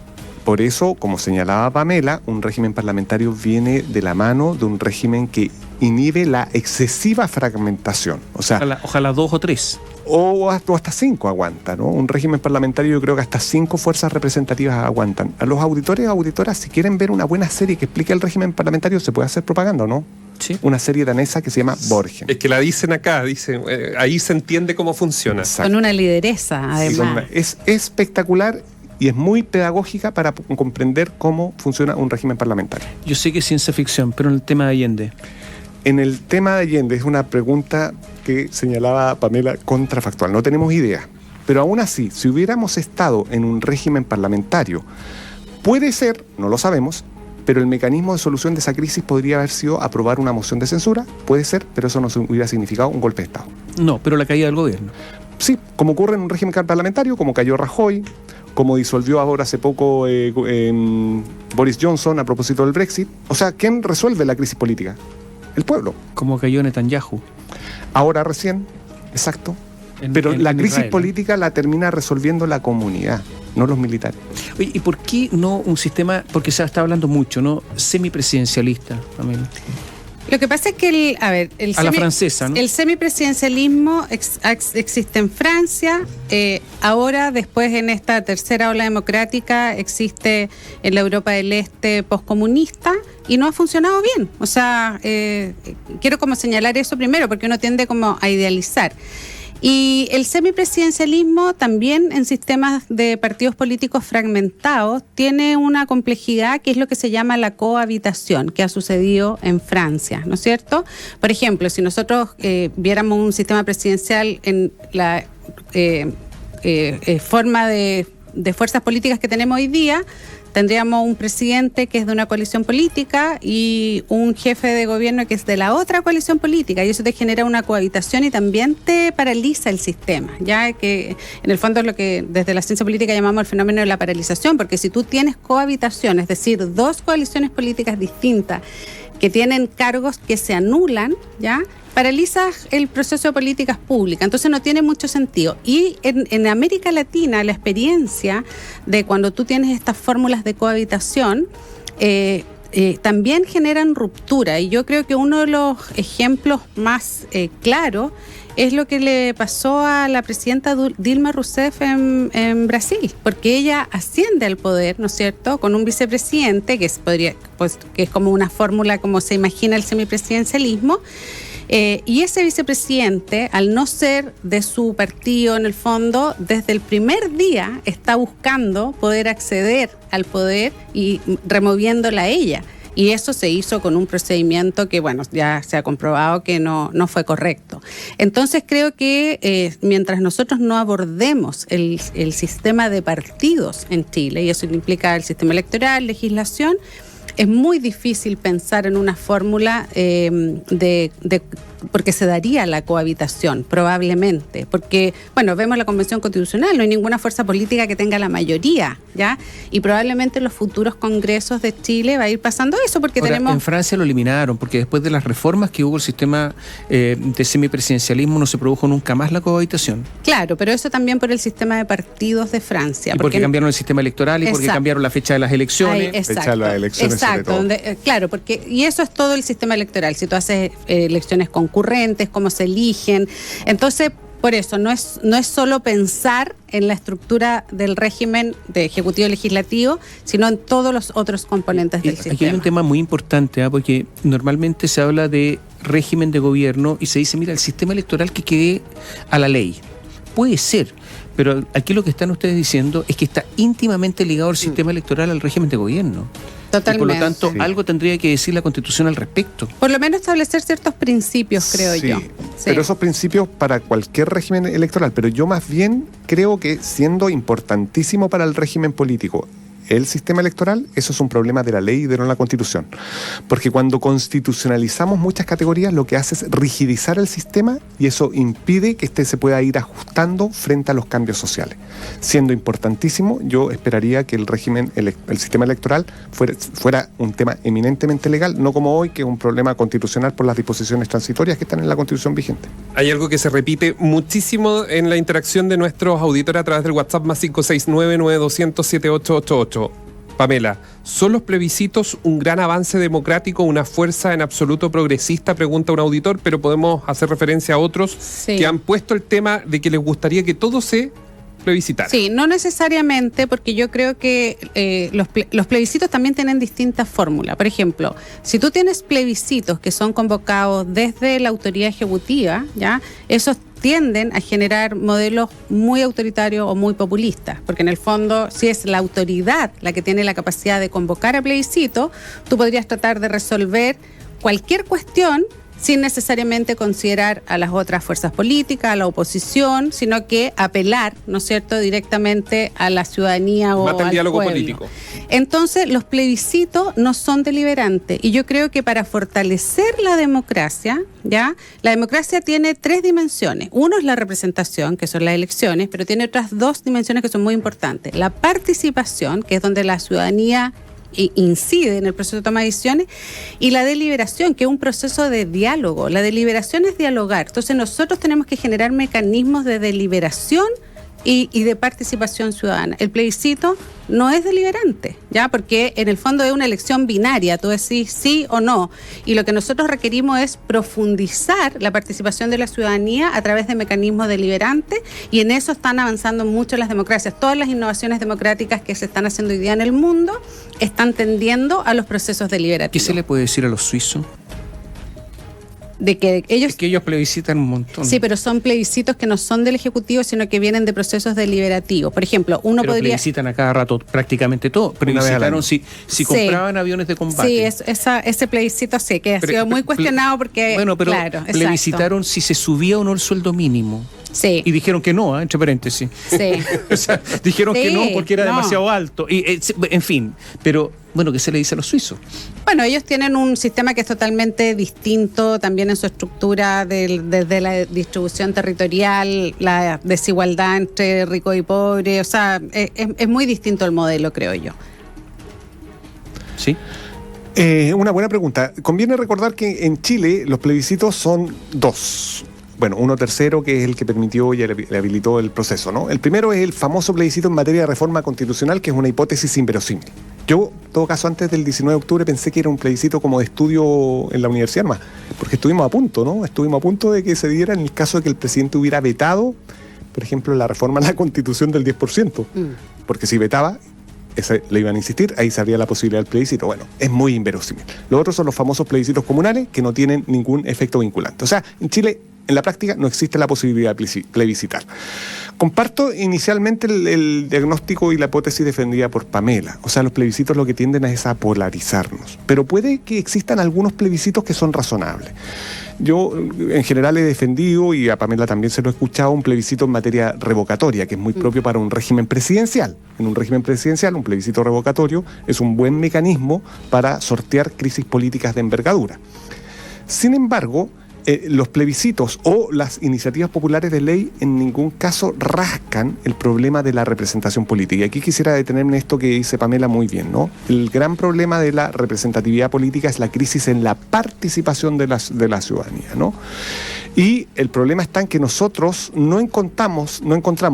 por eso, como señalaba Pamela, un régimen parlamentario viene de la mano de un régimen que inhibe la excesiva fragmentación. O sea, ojalá 2 o 3. O hasta 5 aguantan, ¿no? Un régimen parlamentario, yo creo que hasta 5 fuerzas representativas aguantan. A los auditores y auditoras, si quieren ver una buena serie que explique el régimen parlamentario, se puede hacer propaganda, ¿no? Sí. Una serie danesa que se llama Borgen. Es que la dicen acá, ahí se entiende cómo funciona. Exacto. Con una lideresa, además. Sí, es espectacular y es muy pedagógica para comprender cómo funciona un régimen parlamentario. Yo sé que es ciencia ficción, pero en el tema de Allende. En el tema de Allende es una pregunta que señalaba Pamela contrafactual. No tenemos idea. Pero aún así, si hubiéramos estado en un régimen parlamentario, puede ser, no lo sabemos, pero el mecanismo de solución de esa crisis podría haber sido aprobar una moción de censura. Puede ser, pero eso no hubiera significado un golpe de Estado. No, pero la caída del gobierno. Sí, como ocurre en un régimen parlamentario, como cayó Rajoy, como disolvió ahora hace poco Boris Johnson a propósito del Brexit. O sea, ¿quién resuelve la crisis política? El pueblo. Como cayó Netanyahu. Ahora recién, exacto. Pero la crisis Israel, política la termina resolviendo la comunidad, no los militares. Oye, ¿y por qué no un sistema, porque se está hablando mucho, ¿no? Semipresidencialista, Pamela? Lo que pasa es que la francesa, ¿no? El semipresidencialismo existe en Francia, ahora después en esta tercera ola democrática existe en la Europa del Este postcomunista y no ha funcionado bien. O sea, quiero como señalar eso primero porque uno tiende como a idealizar. Y el semipresidencialismo también en sistemas de partidos políticos fragmentados tiene una complejidad que es lo que se llama la cohabitación, que ha sucedido en Francia, ¿no es cierto? Por ejemplo, si nosotros viéramos un sistema presidencial en la forma de fuerzas políticas que tenemos hoy día, tendríamos un presidente que es de una coalición política y un jefe de gobierno que es de la otra coalición política, y eso te genera una cohabitación y también te paraliza el sistema, ya que en el fondo es lo que desde la ciencia política llamamos el fenómeno de la paralización, porque si tú tienes cohabitación, es decir, dos coaliciones políticas distintas que tienen cargos que se anulan, ¿ya?, paralizas el proceso de políticas públicas, entonces no tiene mucho sentido. Y en América Latina la experiencia de cuando tú tienes estas fórmulas de cohabitación también generan ruptura, y yo creo que uno de los ejemplos más claros es lo que le pasó a la presidenta Dilma Rousseff en Brasil, porque ella asciende al poder, ¿no es cierto?, con un vicepresidente que es como una fórmula como se imagina el semipresidencialismo. Y ese vicepresidente, al no ser de su partido en el fondo, desde el primer día está buscando poder acceder al poder y removiéndola a ella. Y eso se hizo con un procedimiento que, bueno, ya se ha comprobado que no fue correcto. Entonces creo que mientras nosotros no abordemos el sistema de partidos en Chile, y eso implica el sistema electoral, legislación, es muy difícil pensar en una fórmula porque se daría la cohabitación, probablemente. Porque, bueno, vemos la Convención Constitucional, no hay ninguna fuerza política que tenga la mayoría, ¿ya? Y probablemente en los futuros congresos de Chile va a ir pasando eso, porque ahora, tenemos... En Francia lo eliminaron, porque después de las reformas que hubo el sistema de semipresidencialismo no se produjo nunca más la cohabitación. Claro, pero eso también por el sistema de partidos de Francia. Y porque cambiaron el sistema electoral y porque cambiaron la fecha de las elecciones. Exacto, fecha de las elecciones, exacto, claro, porque y eso es todo el sistema electoral. Si tú haces elecciones concurrentes, cómo se eligen, entonces por eso no es solo pensar en la estructura del régimen de ejecutivo legislativo, sino en todos los otros componentes del sistema. Aquí hay un tema muy importante, porque normalmente se habla de régimen de gobierno y se dice, mira, el sistema electoral que quede a la ley. Puede ser, pero aquí lo que están ustedes diciendo es que está íntimamente ligado el sistema electoral al régimen de gobierno. Totalmente. Y por lo tanto, algo tendría que decir la Constitución al respecto. Por lo menos establecer ciertos principios, creo yo. Sí. Pero esos principios para cualquier régimen electoral, pero yo más bien creo que siendo importantísimo para el régimen político el sistema electoral, eso es un problema de la ley y de no la Constitución. Porque cuando constitucionalizamos muchas categorías, lo que hace es rigidizar el sistema y eso impide que se pueda ir ajustando frente a los cambios sociales. Siendo importantísimo, yo esperaría que el régimen, el sistema electoral fuera un tema eminentemente legal, no como hoy, que es un problema constitucional por las disposiciones transitorias que están en la Constitución vigente. Hay algo que se repite muchísimo en la interacción de nuestros auditores a través del WhatsApp más 569-9200-7888. Pamela, ¿son los plebiscitos un gran avance democrático, una fuerza en absoluto progresista? Pregunta un auditor, pero podemos hacer referencia a otros que han puesto el tema de que les gustaría que todo se plebiscitara. Sí, no necesariamente, porque yo creo que los plebiscitos también tienen distintas fórmulas. Por ejemplo, si tú tienes plebiscitos que son convocados desde la autoridad ejecutiva, ¿ya?, esos tienden a generar modelos muy autoritarios o muy populistas, porque en el fondo, si es la autoridad la que tiene la capacidad de convocar a plebiscito, tú podrías tratar de resolver cualquier cuestión sin necesariamente considerar a las otras fuerzas políticas, a la oposición, sino que apelar, ¿no es cierto?, directamente a la ciudadanía o al diálogo pueblo. Político. Entonces, los plebiscitos no son deliberantes, y yo creo que para fortalecer la democracia, ¿ya?, la democracia tiene 3 dimensiones. Uno es la representación, que son las elecciones, pero tiene otras 2 dimensiones que son muy importantes. La participación, que es donde la ciudadanía incide en el proceso de toma de decisiones, y la deliberación, que es un proceso de diálogo. La deliberación es dialogar. Entonces nosotros tenemos que generar mecanismos de deliberación y de participación ciudadana. El plebiscito no es deliberante, ¿ya?, porque en el fondo es una elección binaria, tú decís sí o no, y lo que nosotros requerimos es profundizar la participación de la ciudadanía a través de mecanismos deliberantes, y en eso están avanzando mucho las democracias. Todas las innovaciones democráticas que se están haciendo hoy día en el mundo están tendiendo a los procesos deliberativos. ¿Qué se le puede decir a los suizos? De que ellos plebiscitan un montón. Sí, pero son plebiscitos que no son del Ejecutivo, sino que vienen de procesos deliberativos. Por ejemplo, pero plebiscitan a cada rato prácticamente todo. Plebiscitaron si compraban aviones de combate. Sí, ese plebiscito que ha sido muy cuestionado porque... Bueno, pero claro, plebiscitaron si se subía o no el sueldo mínimo. Sí. Y dijeron que no, entre paréntesis. Sí. O sea, dijeron Sí, que no porque era no. demasiado alto. En fin, pero bueno, ¿qué se le dice a los suizos? Bueno, ellos tienen un sistema que es totalmente distinto también en su estructura, desde la distribución territorial, la desigualdad entre rico y pobre. O sea, es muy distinto el modelo, creo yo. Sí. Una buena pregunta. Conviene recordar que en Chile los plebiscitos son dos. Bueno, uno tercero, que es el que permitió y le habilitó el proceso, ¿no? El primero es el famoso plebiscito en materia de reforma constitucional, que es una hipótesis inverosímil. Yo, en todo caso, antes del 19 de octubre pensé que era un plebiscito como de estudio en la universidad, más, porque estuvimos a punto, ¿no? Estuvimos a punto de que se diera en el caso de que el presidente hubiera vetado, por ejemplo, la reforma a la Constitución del 10%. Porque si vetaba, le iban a insistir, ahí se abría la posibilidad del plebiscito. Bueno, es muy inverosímil. Los otros son los famosos plebiscitos comunales, que no tienen ningún efecto vinculante. O sea, en Chile, en la práctica, no existe la posibilidad de plebiscitar. Comparto inicialmente el diagnóstico y la hipótesis defendida por Pamela. O sea, los plebiscitos lo que tienden es a polarizarnos. Pero puede que existan algunos plebiscitos que son razonables. Yo, en general, he defendido, y a Pamela también se lo he escuchado, un plebiscito en materia revocatoria, que es muy propio para un régimen presidencial. En un régimen presidencial, un plebiscito revocatorio es un buen mecanismo para sortear crisis políticas de envergadura. Sin embargo, los plebiscitos o las iniciativas populares de ley en ningún caso rascan el problema de la representación política. Y aquí quisiera detenerme en esto que dice Pamela muy bien, ¿no? El gran problema de la representatividad política es la crisis en la participación de la ciudadanía, ¿no? Y el problema está en que nosotros no encontramos,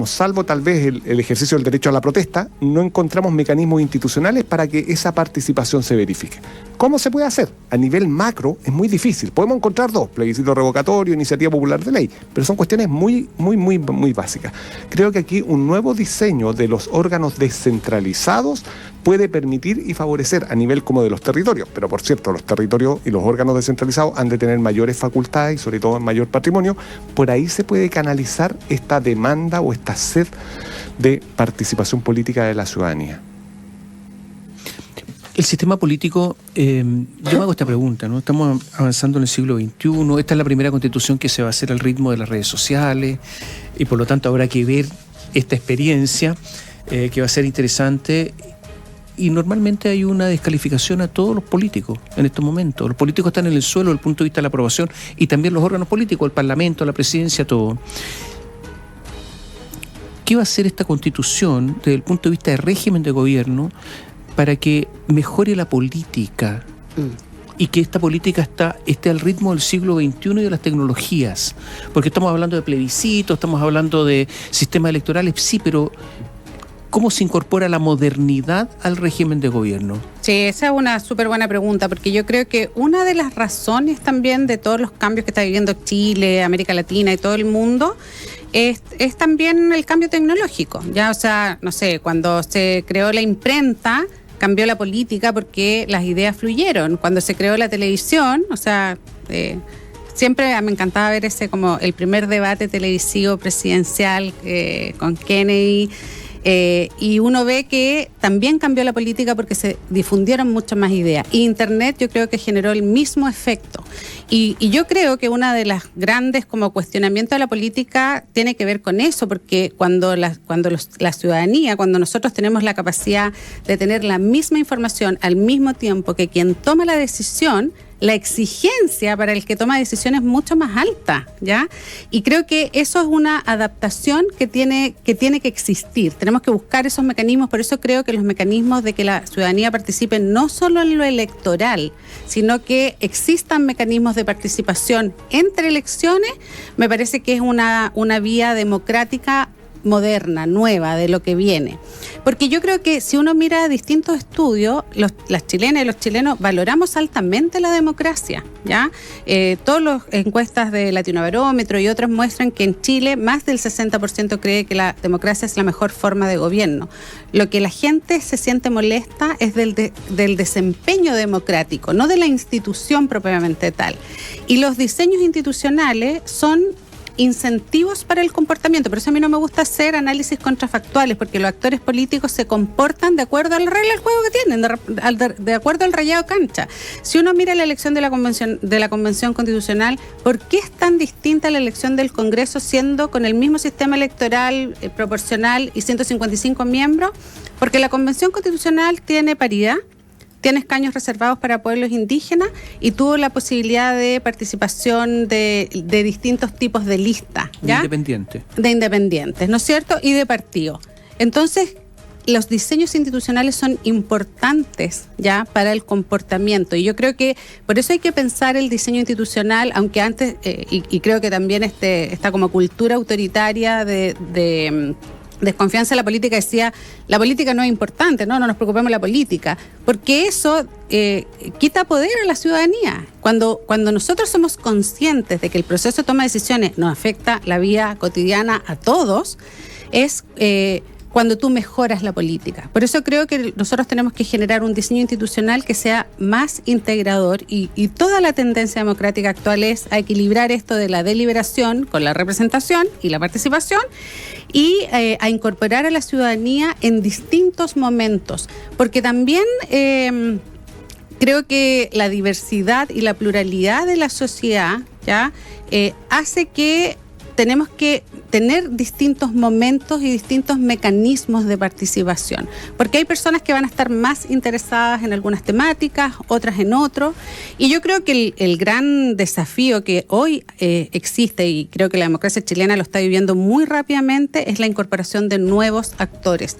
salvo tal vez el ejercicio del derecho a la protesta, no encontramos mecanismos institucionales para que esa participación se verifique. ¿Cómo se puede hacer? A nivel macro es muy difícil. Podemos encontrar dos, plebiscito revocatorio, iniciativa popular de ley, pero son cuestiones muy básicas. Creo que aquí un nuevo diseño de los órganos descentralizados puede permitir y favorecer a nivel como de los territorios, pero por cierto, los territorios y los órganos descentralizados han de tener mayores facultades y sobre todo mayor patrimonio. Por ahí se puede canalizar esta demanda o esta sed de participación política de la ciudadanía. El sistema político, yo me hago esta pregunta, ¿no? Estamos avanzando en el siglo XXI, esta es la primera constitución que se va a hacer al ritmo de las redes sociales y por lo tanto habrá que ver esta experiencia que va a ser interesante. Y normalmente hay una descalificación a todos los políticos en estos momentos. Los políticos están en el suelo desde el punto de vista de la aprobación y también los órganos políticos, el Parlamento, la Presidencia, todo. ¿Qué va a hacer esta constitución desde el punto de vista de régimen de gobierno para que mejore la política y que esta política esté al ritmo del siglo XXI y de las tecnologías? Porque estamos hablando de plebiscitos, estamos hablando de sistemas electorales, sí, pero ¿cómo se incorpora la modernidad al régimen de gobierno? Sí, esa es una súper buena pregunta, porque yo creo que una de las razones también de todos los cambios que está viviendo Chile, América Latina y todo el mundo es también el cambio tecnológico. Ya, o sea, no sé, cuando se creó la imprenta, cambió la política porque las ideas fluyeron. Cuando se creó la televisión, o sea, siempre me encantaba ver ese como el primer debate televisivo presidencial con Kennedy. Y uno ve que también cambió la política porque se difundieron muchas más ideas. Internet yo creo que generó el mismo efecto. Y yo creo que una de las grandes como cuestionamientos de la política tiene que ver con eso, porque cuando la ciudadanía, cuando nosotros tenemos la capacidad de tener la misma información al mismo tiempo que quien toma la decisión, la exigencia para el que toma decisiones es mucho más alta, ¿ya? Y creo que eso es una adaptación que tiene que existir. Tenemos que buscar esos mecanismos, por eso creo que los mecanismos de que la ciudadanía participe no solo en lo electoral, sino que existan mecanismos de participación entre elecciones, me parece que es una vía democrática moderna, nueva, de lo que viene. Porque yo creo que si uno mira distintos estudios, las chilenas y los chilenos valoramos altamente la democracia, ¿ya? Todas las encuestas de Latinobarómetro y otras muestran que en Chile más del 60% cree que la democracia es la mejor forma de gobierno. Lo que la gente se siente molesta es del desempeño democrático, no de la institución propiamente tal. Y los diseños institucionales son incentivos para el comportamiento. Por eso a mí no me gusta hacer análisis contrafactuales, porque los actores políticos se comportan de acuerdo a la regla del juego que tienen, de acuerdo al rayado cancha. Si uno mira la elección de la Convención Constitucional, ¿por qué es tan distinta la elección del Congreso siendo con el mismo sistema electoral proporcional y 155 miembros? Porque la Convención Constitucional tiene paridad, tiene escaños reservados para pueblos indígenas y tuvo la posibilidad de participación de distintos tipos de listas, ¿ya? De independientes, ¿no es cierto? Y de partidos. Entonces, los diseños institucionales son importantes ya para el comportamiento, y yo creo que por eso hay que pensar el diseño institucional, aunque antes, y creo que también esta como cultura autoritaria de desconfianza en la política decía, la política no es importante, no nos preocupemos de la política, porque eso quita poder a la ciudadanía. Cuando nosotros somos conscientes de que el proceso de toma de decisiones nos afecta la vida cotidiana a todos, es cuando tú mejoras la política. Por eso creo que nosotros tenemos que generar un diseño institucional que sea más integrador, y toda la tendencia democrática actual es a equilibrar esto de la deliberación con la representación y la participación, y a incorporar a la ciudadanía en distintos momentos, porque también creo que la diversidad y la pluralidad de la sociedad ya hace que tenemos que tener distintos momentos y distintos mecanismos de participación, porque hay personas que van a estar más interesadas en algunas temáticas, otras en otro, y yo creo que el gran desafío que hoy existe, y creo que la democracia chilena lo está viviendo muy rápidamente, es la incorporación de nuevos actores.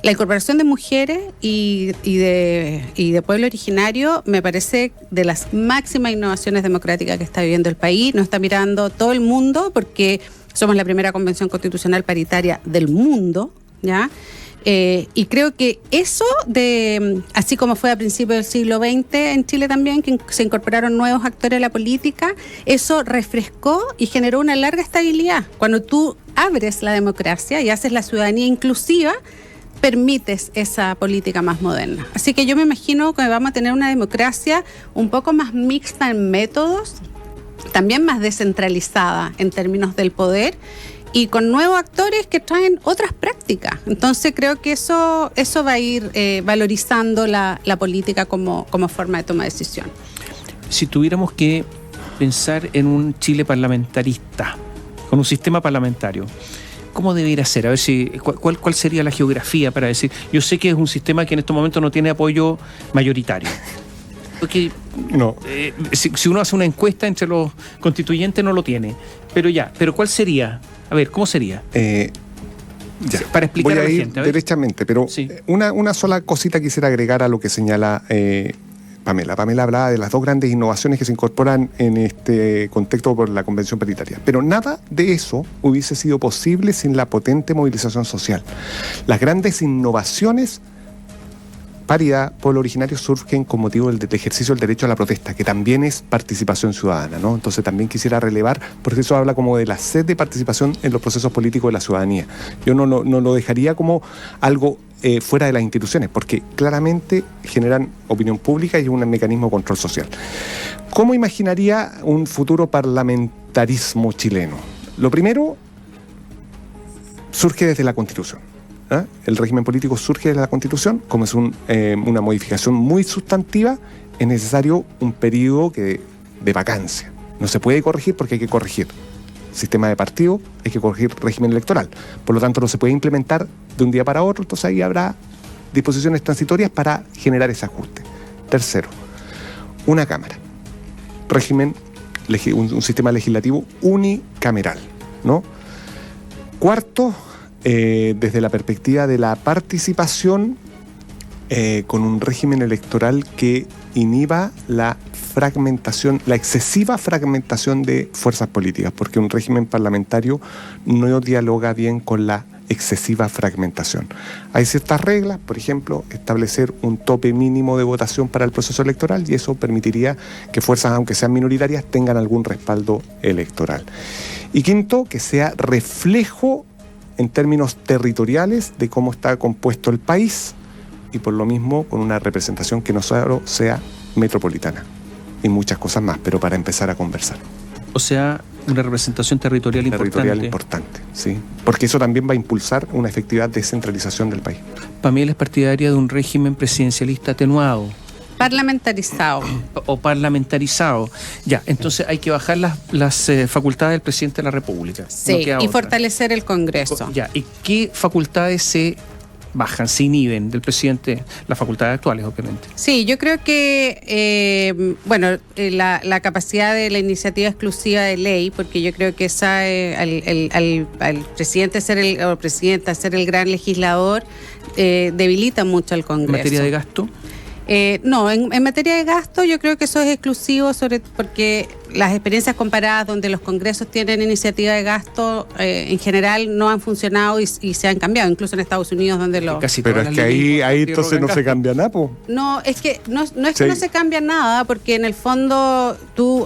La incorporación de mujeres y de pueblo originario me parece de las máximas innovaciones democráticas que está viviendo el país. Nos está mirando todo el mundo porque somos la primera convención constitucional paritaria del mundo, ¿ya? Y creo que eso, así como fue a principios del siglo XX en Chile también, que se incorporaron nuevos actores a la política, eso refrescó y generó una larga estabilidad. Cuando tú abres la democracia y haces la ciudadanía inclusiva, permites esa política más moderna. Así que yo me imagino que vamos a tener una democracia un poco más mixta en métodos, también más descentralizada en términos del poder, y con nuevos actores que traen otras prácticas. Entonces creo que eso va a ir valorizando la política como forma de toma de decisión. Si tuviéramos que pensar en un Chile parlamentarista, con un sistema parlamentario, ¿cómo debería ser? A ver si cuál sería la geografía para decir. Yo sé que es un sistema que en estos momentos no tiene apoyo mayoritario. Porque no. Si uno hace una encuesta entre los constituyentes no lo tiene. Pero ¿cuál sería? A ver, ¿cómo sería? Para explicar voy a la ir gente. Derechamente, pero sí. Una sola cosita quisiera agregar a lo que señala Pamela. Pamela hablaba de las dos grandes innovaciones que se incorporan en este contexto por la Convención Paritaria. Pero nada de eso hubiese sido posible sin la potente movilización social. Las grandes innovaciones, paridad, pueblo originario, surgen con motivo del ejercicio del derecho a la protesta, que también es participación ciudadana, ¿no? Entonces también quisiera relevar, porque eso habla como de la sed de participación en los procesos políticos de la ciudadanía. Yo no lo dejaría como algo fuera de las instituciones, porque claramente generan opinión pública y un mecanismo de control social. ¿Cómo imaginaría un futuro parlamentarismo chileno? Lo primero, surge desde la Constitución. El régimen político surge de la Constitución, como es una modificación muy sustantiva, es necesario un periodo de vacancia. No se puede corregir porque hay que corregir sistema de partido, hay que corregir régimen electoral. Por lo tanto, no se puede implementar de un día para otro, entonces ahí habrá disposiciones transitorias para generar ese ajuste. Tercero, una Cámara, un sistema legislativo unicameral, ¿no? Cuarto, desde la perspectiva de la participación, con un régimen electoral que inhiba la excesiva fragmentación de fuerzas políticas, porque un régimen parlamentario no dialoga bien con la excesiva fragmentación. Hay ciertas reglas, por ejemplo, establecer un tope mínimo de votación para el proceso electoral, y eso permitiría que fuerzas, aunque sean minoritarias, tengan algún respaldo electoral. Y quinto, que sea reflejo en términos territoriales de cómo está compuesto el país, y por lo mismo con una representación que no solo sea metropolitana, y muchas cosas más, pero para empezar a conversar. O sea, una representación territorial importante, sí, porque eso también va a impulsar una efectiva descentralización del país. Pamela es partidaria de un régimen presidencialista atenuado. Parlamentarizado. O parlamentarizado. Ya, entonces hay que bajar las facultades del presidente de la República. Sí, y fortalecer el Congreso. Ya, ¿y qué facultades se bajan, se inhiben del presidente? Las facultades actuales, obviamente. Sí, yo creo que, la capacidad de la iniciativa exclusiva de ley, porque yo creo que esa al presidente o presidenta ser el gran legislador, debilita mucho al Congreso. ¿En materia de gasto? No, en materia de gasto yo creo que eso es exclusivo porque las experiencias comparadas donde los congresos tienen iniciativa de gasto en general no han funcionado y se han cambiado, incluso en Estados Unidos donde lo... Pero es que ahí entonces no se cambia nada, po. No, es que no es que no se cambia nada, porque en el fondo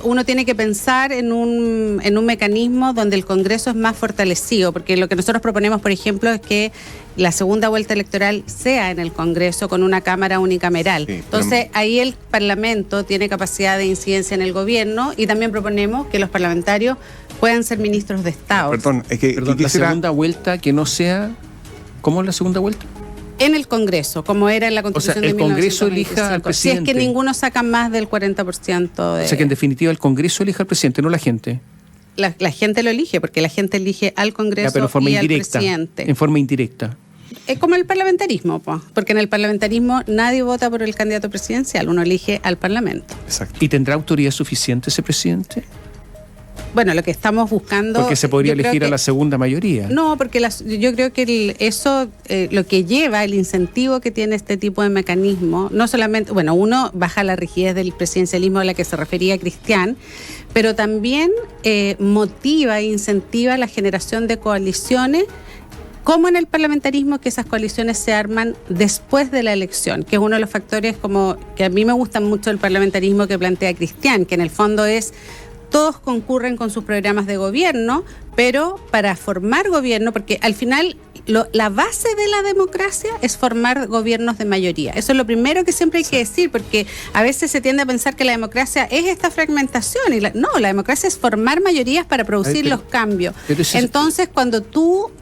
uno tiene que pensar en un mecanismo donde el Congreso es más fortalecido, porque lo que nosotros proponemos, por ejemplo, es que la segunda vuelta electoral sea en el Congreso con una Cámara unicameral. Sí, entonces, ahí el Parlamento tiene capacidad de incidencia en el gobierno y también proponemos que los parlamentarios puedan ser ministros de Estado. Perdón, la segunda vuelta que no sea... ¿Cómo es la segunda vuelta? En el Congreso, como era en la Constitución de 1925. el Congreso elija al presidente. Si es que ninguno saca más del 40% de... O sea que en definitiva el Congreso elija al presidente, no la gente. La gente lo elige, porque la gente elige al Congreso y al presidente. En forma indirecta. Es como el parlamentarismo, porque en el parlamentarismo nadie vota por el candidato presidencial, uno elige al Parlamento. Exacto. ¿Y tendrá autoridad suficiente ese presidente? Bueno, lo que estamos buscando... Porque se podría elegir a la segunda mayoría. No, porque yo creo que lo que lleva, el incentivo que tiene este tipo de mecanismo, no solamente, uno baja la rigidez del presidencialismo a la que se refería Cristian, pero también motiva e incentiva la generación de coaliciones, como en el parlamentarismo, que esas coaliciones se arman después de la elección, que es uno de los factores como que a mí me gusta mucho del parlamentarismo que plantea Cristian, que en el fondo es... Todos concurren con sus programas de gobierno, pero para formar gobierno, porque al final la base de la democracia es formar gobiernos de mayoría. Eso es lo primero que siempre hay que decir, porque a veces se tiende a pensar que la democracia es esta fragmentación. La democracia es formar mayorías para producir los cambios. Entonces,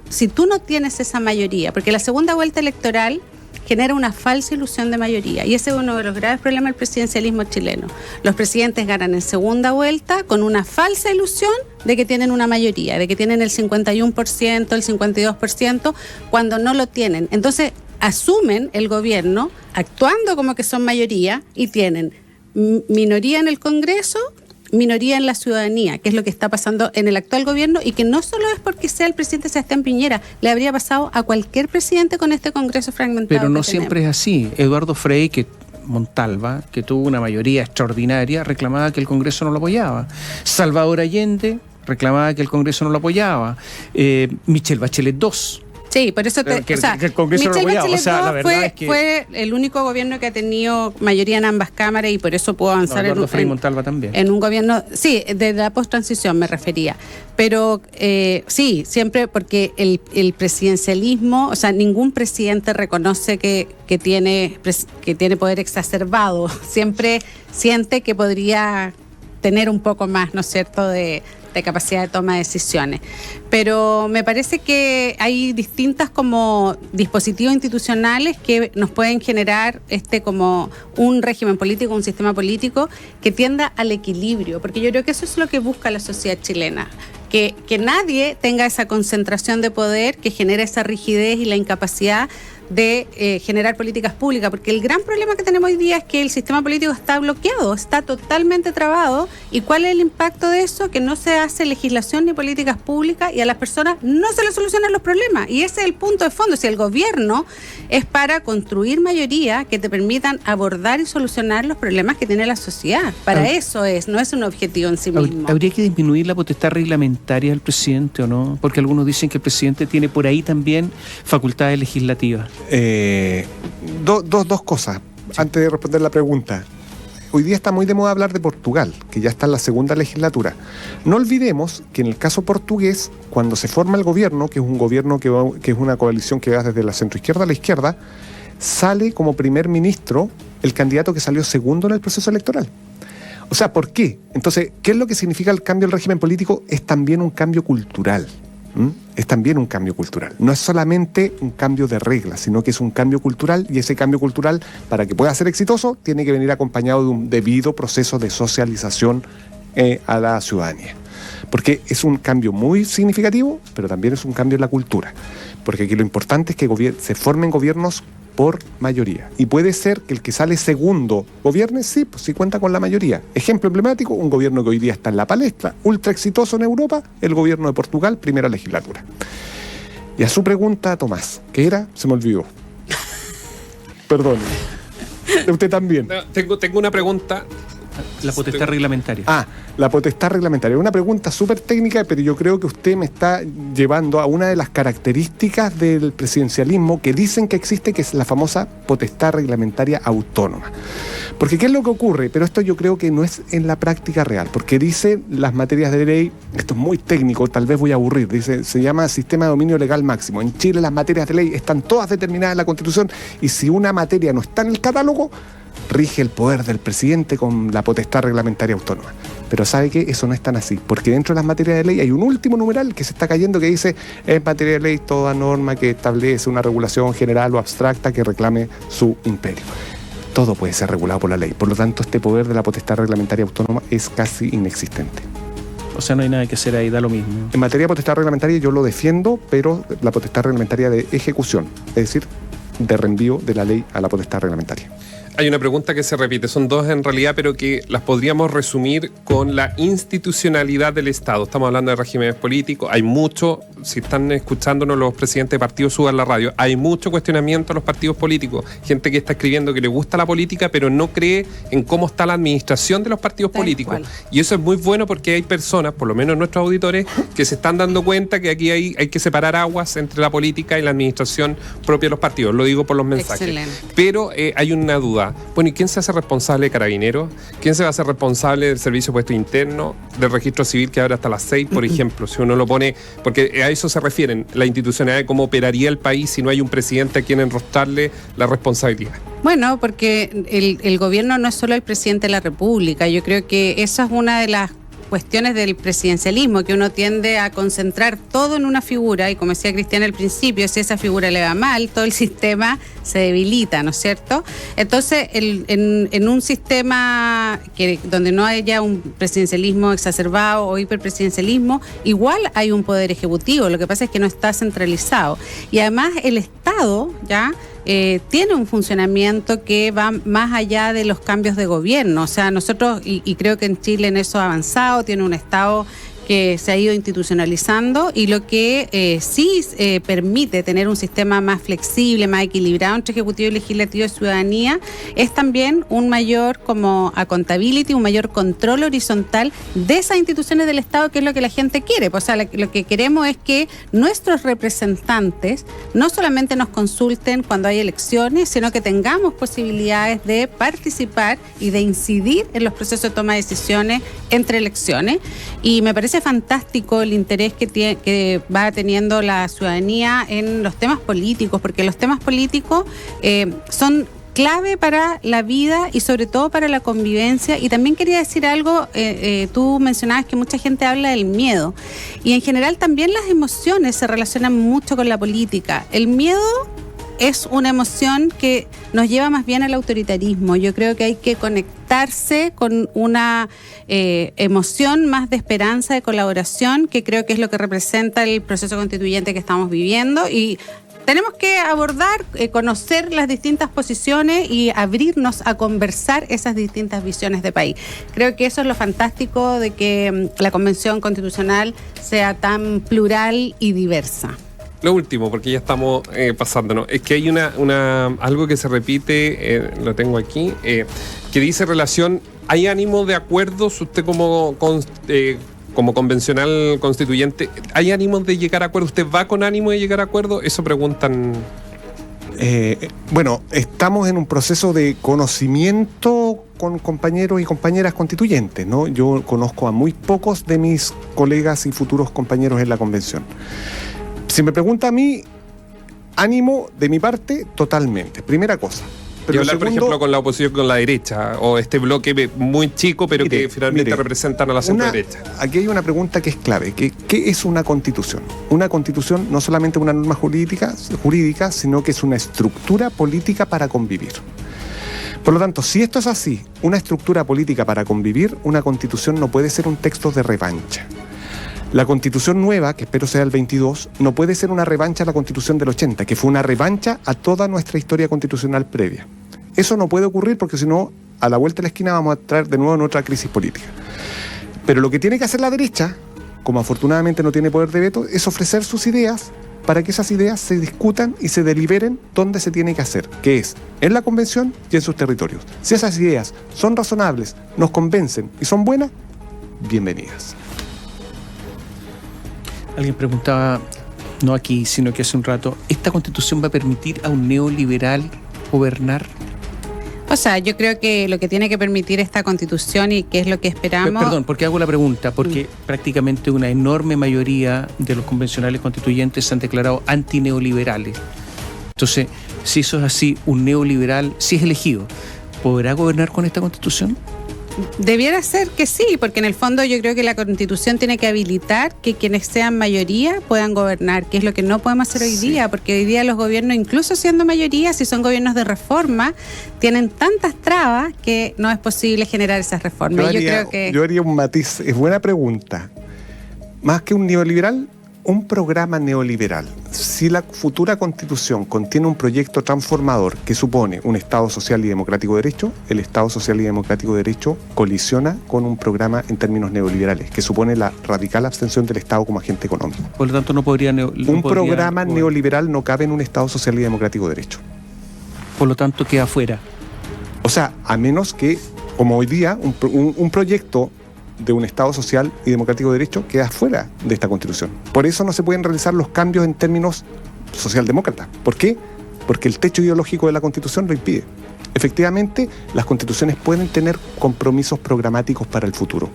si tú no tienes esa mayoría, porque la segunda vuelta electoral genera una falsa ilusión de mayoría. Y ese es uno de los graves problemas del presidencialismo chileno. Los presidentes ganan en segunda vuelta con una falsa ilusión de que tienen una mayoría, de que tienen el 51%, el 52%, cuando no lo tienen. Entonces, asumen el gobierno actuando como que son mayoría y tienen minoría en el Congreso, minoría en la ciudadanía, que es lo que está pasando en el actual gobierno y que no solo es porque sea el presidente Sebastián Piñera, le habría pasado a cualquier presidente con este Congreso fragmentado. Pero no siempre es así. Eduardo Frei, Montalva, que tuvo una mayoría extraordinaria, reclamaba que el Congreso no lo apoyaba. Salvador Allende reclamaba que el Congreso no lo apoyaba. Michelle Bachelet II. Sí, por eso que el Congreso Michelle no Bachelet la verdad fue el único gobierno que ha tenido mayoría en ambas cámaras y por eso pudo avanzar en un gobierno, sí, de la post-transición me refería. Pero sí, siempre porque el presidencialismo, ningún presidente reconoce que tiene poder exacerbado, siempre siente que podría tener un poco más, ¿no es cierto?, de capacidad de toma de decisiones. Pero me parece que hay distintas como dispositivos institucionales que nos pueden generar como un régimen político, un sistema político que tienda al equilibrio, porque yo creo que eso es lo que busca la sociedad chilena. Que nadie tenga esa concentración de poder que genera esa rigidez y la incapacidad de generar políticas públicas, porque el gran problema que tenemos hoy día es que el sistema político está bloqueado, está totalmente trabado. ¿Y cuál es el impacto de eso? Que no se hace legislación ni políticas públicas y a las personas no se les solucionan los problemas. Y ese es el punto de fondo. Si el gobierno es para construir mayoría que te permitan abordar y solucionar los problemas que tiene la sociedad. Para eso no es un objetivo en sí mismo. ¿Habría que disminuir la potestad reglamentaria del presidente o no? Porque algunos dicen que el presidente tiene por ahí también facultades legislativas. Dos cosas, antes de responder la pregunta. Hoy día está muy de moda hablar de Portugal, que ya está en la segunda legislatura. No olvidemos que en el caso portugués, cuando se forma el gobierno, que es un gobierno que es una coalición que va desde la centroizquierda a la izquierda, sale como primer ministro el candidato que salió segundo en el proceso electoral. O sea, ¿por qué? Entonces, ¿qué es lo que significa el cambio del régimen político? Es también un cambio cultural. Es también un cambio cultural. No es solamente un cambio de reglas, sino que es un cambio cultural, y ese cambio cultural, para que pueda ser exitoso, tiene que venir acompañado de un debido proceso de socialización a la ciudadanía. Porque es un cambio muy significativo, pero también es un cambio en la cultura. Porque aquí lo importante es que se formen gobiernos por mayoría. Y puede ser que el que sale segundo gobierne, sí, pues sí cuenta con la mayoría. Ejemplo emblemático, un gobierno que hoy día está en la palestra, ultra exitoso en Europa, el gobierno de Portugal, primera legislatura. Y a su pregunta, Tomás, ¿qué era? Se me olvidó. Perdón. Usted también. No, tengo una pregunta. La potestad reglamentaria. La potestad reglamentaria. Una pregunta súper técnica, pero yo creo que usted me está llevando a una de las características del presidencialismo que dicen que existe, que es la famosa potestad reglamentaria autónoma. Porque ¿qué es lo que ocurre? Pero esto yo creo que no es en la práctica real, porque dice las materias de ley, esto es muy técnico, tal vez voy a aburrir, dice, se llama sistema de dominio legal máximo. En Chile las materias de ley están todas determinadas en la Constitución, y si una materia no está en el catálogo, rige el poder del presidente con la potestad reglamentaria autónoma. Pero ¿sabe qué? Eso no es tan así, porque dentro de las materias de ley hay un último numeral que se está cayendo que dice: en materia de ley toda norma que establece una regulación general o abstracta que reclame su imperio. Todo puede ser regulado por la ley, por lo tanto este poder de la potestad reglamentaria autónoma es casi inexistente. O sea, no hay nada que hacer ahí, da lo mismo. En materia de potestad reglamentaria yo lo defiendo, pero la potestad reglamentaria de ejecución, es decir, de reenvío de la ley a la potestad reglamentaria. Hay una pregunta que se repite, son dos en realidad, pero que las podríamos resumir con la institucionalidad del Estado. Estamos hablando de regímenes políticos, hay mucho, si están escuchándonos los presidentes de partidos, suban la radio, hay mucho cuestionamiento a los partidos políticos, gente que está escribiendo que le gusta la política, pero no cree en cómo está la administración de los partidos políticos. Y eso es muy bueno porque hay personas, por lo menos nuestros auditores, que se están dando cuenta que aquí hay que separar aguas entre la política y la administración propia de los partidos. Lo digo por los mensajes. Excelente. Pero hay una duda. Bueno, ¿y quién se hace responsable de Carabineros? ¿Quién se va a hacer responsable del Servicio de Puesto Interno, del Registro Civil que abre hasta las 6, por ejemplo? Si uno lo pone, porque a eso se refieren, la institucionalidad de cómo operaría el país si no hay un presidente a quien enrostrarle la responsabilidad. Bueno, porque el gobierno no es solo el presidente de la República. Yo creo que esa es una de las cuestiones del presidencialismo, que uno tiende a concentrar todo en una figura, y como decía Cristiana al principio, si esa figura le va mal, todo el sistema se debilita, ¿no es cierto? Entonces, en un sistema donde no haya un presidencialismo exacerbado o hiperpresidencialismo, igual hay un poder ejecutivo, lo que pasa es que no está centralizado. Y además el Estado, ¿ya?, tiene un funcionamiento que va más allá de los cambios de gobierno. O sea, nosotros, y creo que en Chile en eso ha avanzado, tiene un Estado que se ha ido institucionalizando, y lo que sí permite tener un sistema más flexible, más equilibrado entre ejecutivo y legislativo y ciudadanía, es también un mayor como accountability, un mayor control horizontal de esas instituciones del Estado, que es lo que la gente quiere. Pues, o sea, lo que queremos es que nuestros representantes no solamente nos consulten cuando hay elecciones, sino que tengamos posibilidades de participar y de incidir en los procesos de toma de decisiones entre elecciones. Y me parece fantástico el interés que va teniendo la ciudadanía en los temas políticos, porque los temas políticos son clave para la vida y sobre todo para la convivencia. Y también quería decir algo, tú mencionabas que mucha gente habla del miedo, y en general también las emociones se relacionan mucho con la política. El miedo es una emoción que nos lleva más bien al autoritarismo. Yo creo que hay que conectarse con una emoción más de esperanza, de colaboración, que creo que es lo que representa el proceso constituyente que estamos viviendo. Y tenemos que abordar, conocer las distintas posiciones y abrirnos a conversar esas distintas visiones de país. Creo que eso es lo fantástico de que la Convención Constitucional sea tan plural y diversa. Lo último, porque ya estamos pasándonos, es que hay algo que se repite, lo tengo aquí, que dice relación, ¿hay ánimo de acuerdos? Usted como convencional constituyente, ¿hay ánimo de llegar a acuerdo? ¿Usted va con ánimo de llegar a acuerdo? Eso preguntan. Bueno, estamos en un proceso de conocimiento con compañeros y compañeras constituyentes, ¿no? Yo conozco a muy pocos de mis colegas y futuros compañeros en la convención. Si me pregunta a mí, ánimo de mi parte, totalmente. Primera cosa, y hablar, por ejemplo, con la oposición, con la derecha, o este bloque muy chico, pero que finalmente representan a la centro-derecha. Aquí hay una pregunta que es clave. ¿Qué es una constitución? Una constitución no solamente una norma jurídica, sino que es una estructura política para convivir. Por lo tanto, si esto es así, una estructura política para convivir, una constitución no puede ser un texto de revancha. La constitución nueva, que espero sea el 22, no puede ser una revancha a la constitución del 80, que fue una revancha a toda nuestra historia constitucional previa. Eso no puede ocurrir porque si no, a la vuelta de la esquina vamos a entrar de nuevo en otra crisis política. Pero lo que tiene que hacer la derecha, como afortunadamente no tiene poder de veto, es ofrecer sus ideas para que esas ideas se discutan y se deliberen donde se tiene que hacer, que es en la convención y en sus territorios. Si esas ideas son razonables, nos convencen y son buenas, bienvenidas. Alguien preguntaba, no aquí, sino que hace un rato, ¿esta constitución va a permitir a un neoliberal gobernar? O sea, yo creo que lo que tiene que permitir esta constitución y que es lo que esperamos... Perdón, ¿por qué hago la pregunta? Porque prácticamente una enorme mayoría de los convencionales constituyentes se han declarado antineoliberales. Entonces, si eso es así, un neoliberal, si es elegido, ¿podrá gobernar con esta constitución? Debiera ser que sí, porque en el fondo yo creo que la Constitución tiene que habilitar que quienes sean mayoría puedan gobernar, que es lo que no podemos hacer hoy día, porque hoy día los gobiernos, incluso siendo mayoría, si son gobiernos de reforma, tienen tantas trabas que no es posible generar esas reformas. Yo haría un matiz, es buena pregunta. Más que un neoliberal, un programa neoliberal. Si la futura Constitución contiene un proyecto transformador que supone un Estado social y democrático de derecho, el Estado social y democrático de derecho colisiona con un programa en términos neoliberales, que supone la radical abstención del Estado como agente económico. Por lo tanto, no podría... un programa neoliberal no cabe en un Estado social y democrático de derecho. Por lo tanto, queda fuera. O sea, a menos que, como hoy día, un proyecto de un Estado social y democrático de derecho queda fuera de esta Constitución. Por eso no se pueden realizar los cambios en términos socialdemócratas. ¿Por qué? Porque el techo ideológico de la Constitución lo impide. Efectivamente, las constituciones pueden tener compromisos programáticos para el futuro.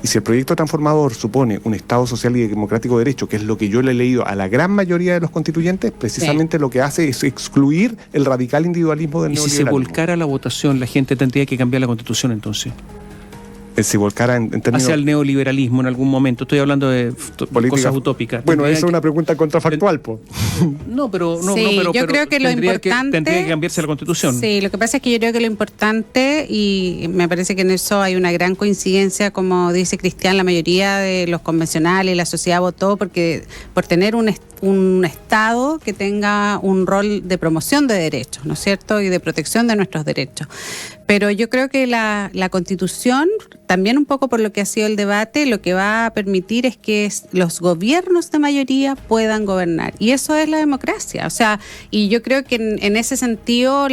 Y si el proyecto transformador supone un Estado social y democrático de derecho, que es lo que yo le he leído a la gran mayoría de los constituyentes, precisamente lo que hace es excluir el radical individualismo del neoliberalismo. ¿Y si se volcara la votación, la gente tendría que cambiar la Constitución entonces? Se volcara en términos... hacia el neoliberalismo en algún momento. Estoy hablando de cosas utópicas. Bueno, esa es una pregunta contrafactual, po. No, pero yo creo que lo importante... tendría que cambiarse la Constitución. Sí, lo que pasa es que yo creo que lo importante, y me parece que en eso hay una gran coincidencia, como dice Cristian, la mayoría de los convencionales, la sociedad votó por tener un Estado que tenga un rol de promoción de derechos, ¿no es cierto?, y de protección de nuestros derechos. Pero yo creo que la Constitución, también un poco por lo que ha sido el debate, lo que va a permitir es que los gobiernos de mayoría puedan gobernar. Y eso es la democracia. O sea, y yo creo que en ese sentido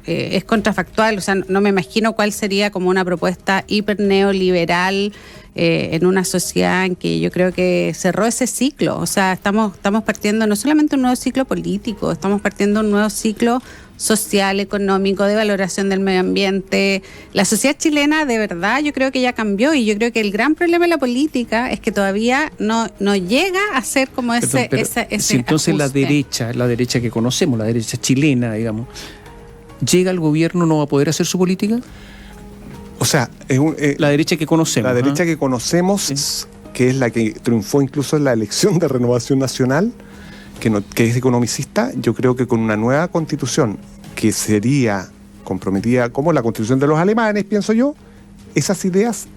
es contrafactual. O sea, no me imagino cuál sería como una propuesta hiper neoliberal en una sociedad en que yo creo que cerró ese ciclo. O sea, estamos partiendo no solamente un nuevo ciclo político, estamos partiendo un nuevo ciclo social, económico, de valoración del medio ambiente. La sociedad chilena, de verdad, yo creo que ya cambió, y yo creo que el gran problema de la política es que todavía no llega a ser como ese si entonces ajuste. la derecha que conocemos, la derecha chilena, digamos, llega al gobierno, ¿no va a poder hacer su política? O sea, la derecha que conocemos. La derecha que conocemos, sí, que es la que triunfó incluso en la elección de Renovación Nacional, que es economicista. Yo creo que con una nueva constitución que sería comprometida como la constitución de los alemanes, pienso yo, esas ideas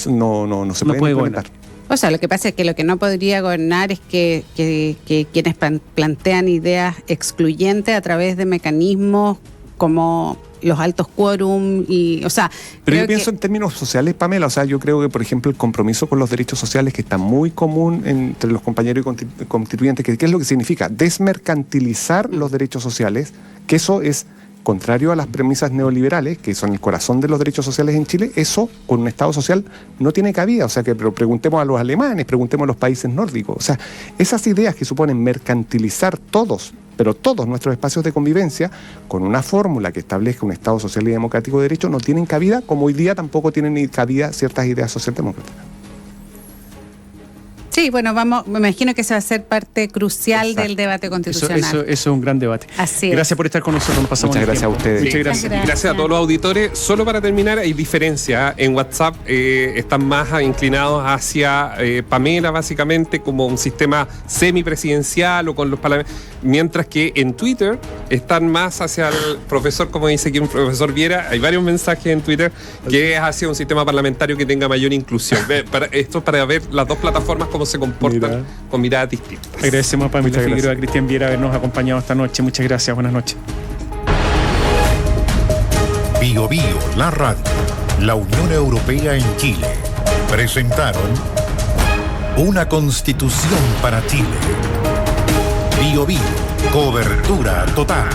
no se pueden implementar. O sea, lo que pasa es que lo que no podría gobernar es que quienes plantean ideas excluyentes a través de mecanismos como los altos quórum y, o sea... Pero yo pienso en términos sociales, Pamela, o sea, yo creo que, por ejemplo, el compromiso con los derechos sociales, que está muy común entre los compañeros y constituyentes, ¿qué es lo que significa? Desmercantilizar los derechos sociales, que eso es contrario a las premisas neoliberales, que son el corazón de los derechos sociales en Chile. Eso, con un Estado social, no tiene cabida. O sea, que preguntemos a los alemanes, preguntemos a los países nórdicos. O sea, esas ideas que suponen mercantilizar todos nuestros espacios de convivencia, con una fórmula que establezca un Estado social y democrático de derecho, no tienen cabida, como hoy día tampoco tienen cabida ciertas ideas socialdemócratas. Sí, bueno, me imagino que esa va a ser parte crucial del debate constitucional. Eso es un gran debate. Así es. Gracias por estar con nosotros. Nos pasamos Muchas gracias a ustedes. Muchas gracias. Gracias a todos los auditores. Solo para terminar, hay diferencia. En WhatsApp están más inclinados hacia Pamela, básicamente, como un sistema semipresidencial o con los parlamentarios, mientras que en Twitter están más hacia el profesor, como dice aquí un profesor Viera. Hay varios mensajes en Twitter que es hacia un sistema parlamentario que tenga mayor inclusión. Esto es para ver las dos plataformas cómo se comportan con miradas distintas. Agradecemos a Pamela Figueroa, a Cristian Viera habernos acompañado esta noche. Muchas gracias, buenas noches. Bio Bio, la radio, la Unión Europea en Chile, presentaron una constitución para Chile. Bio Bio, cobertura total.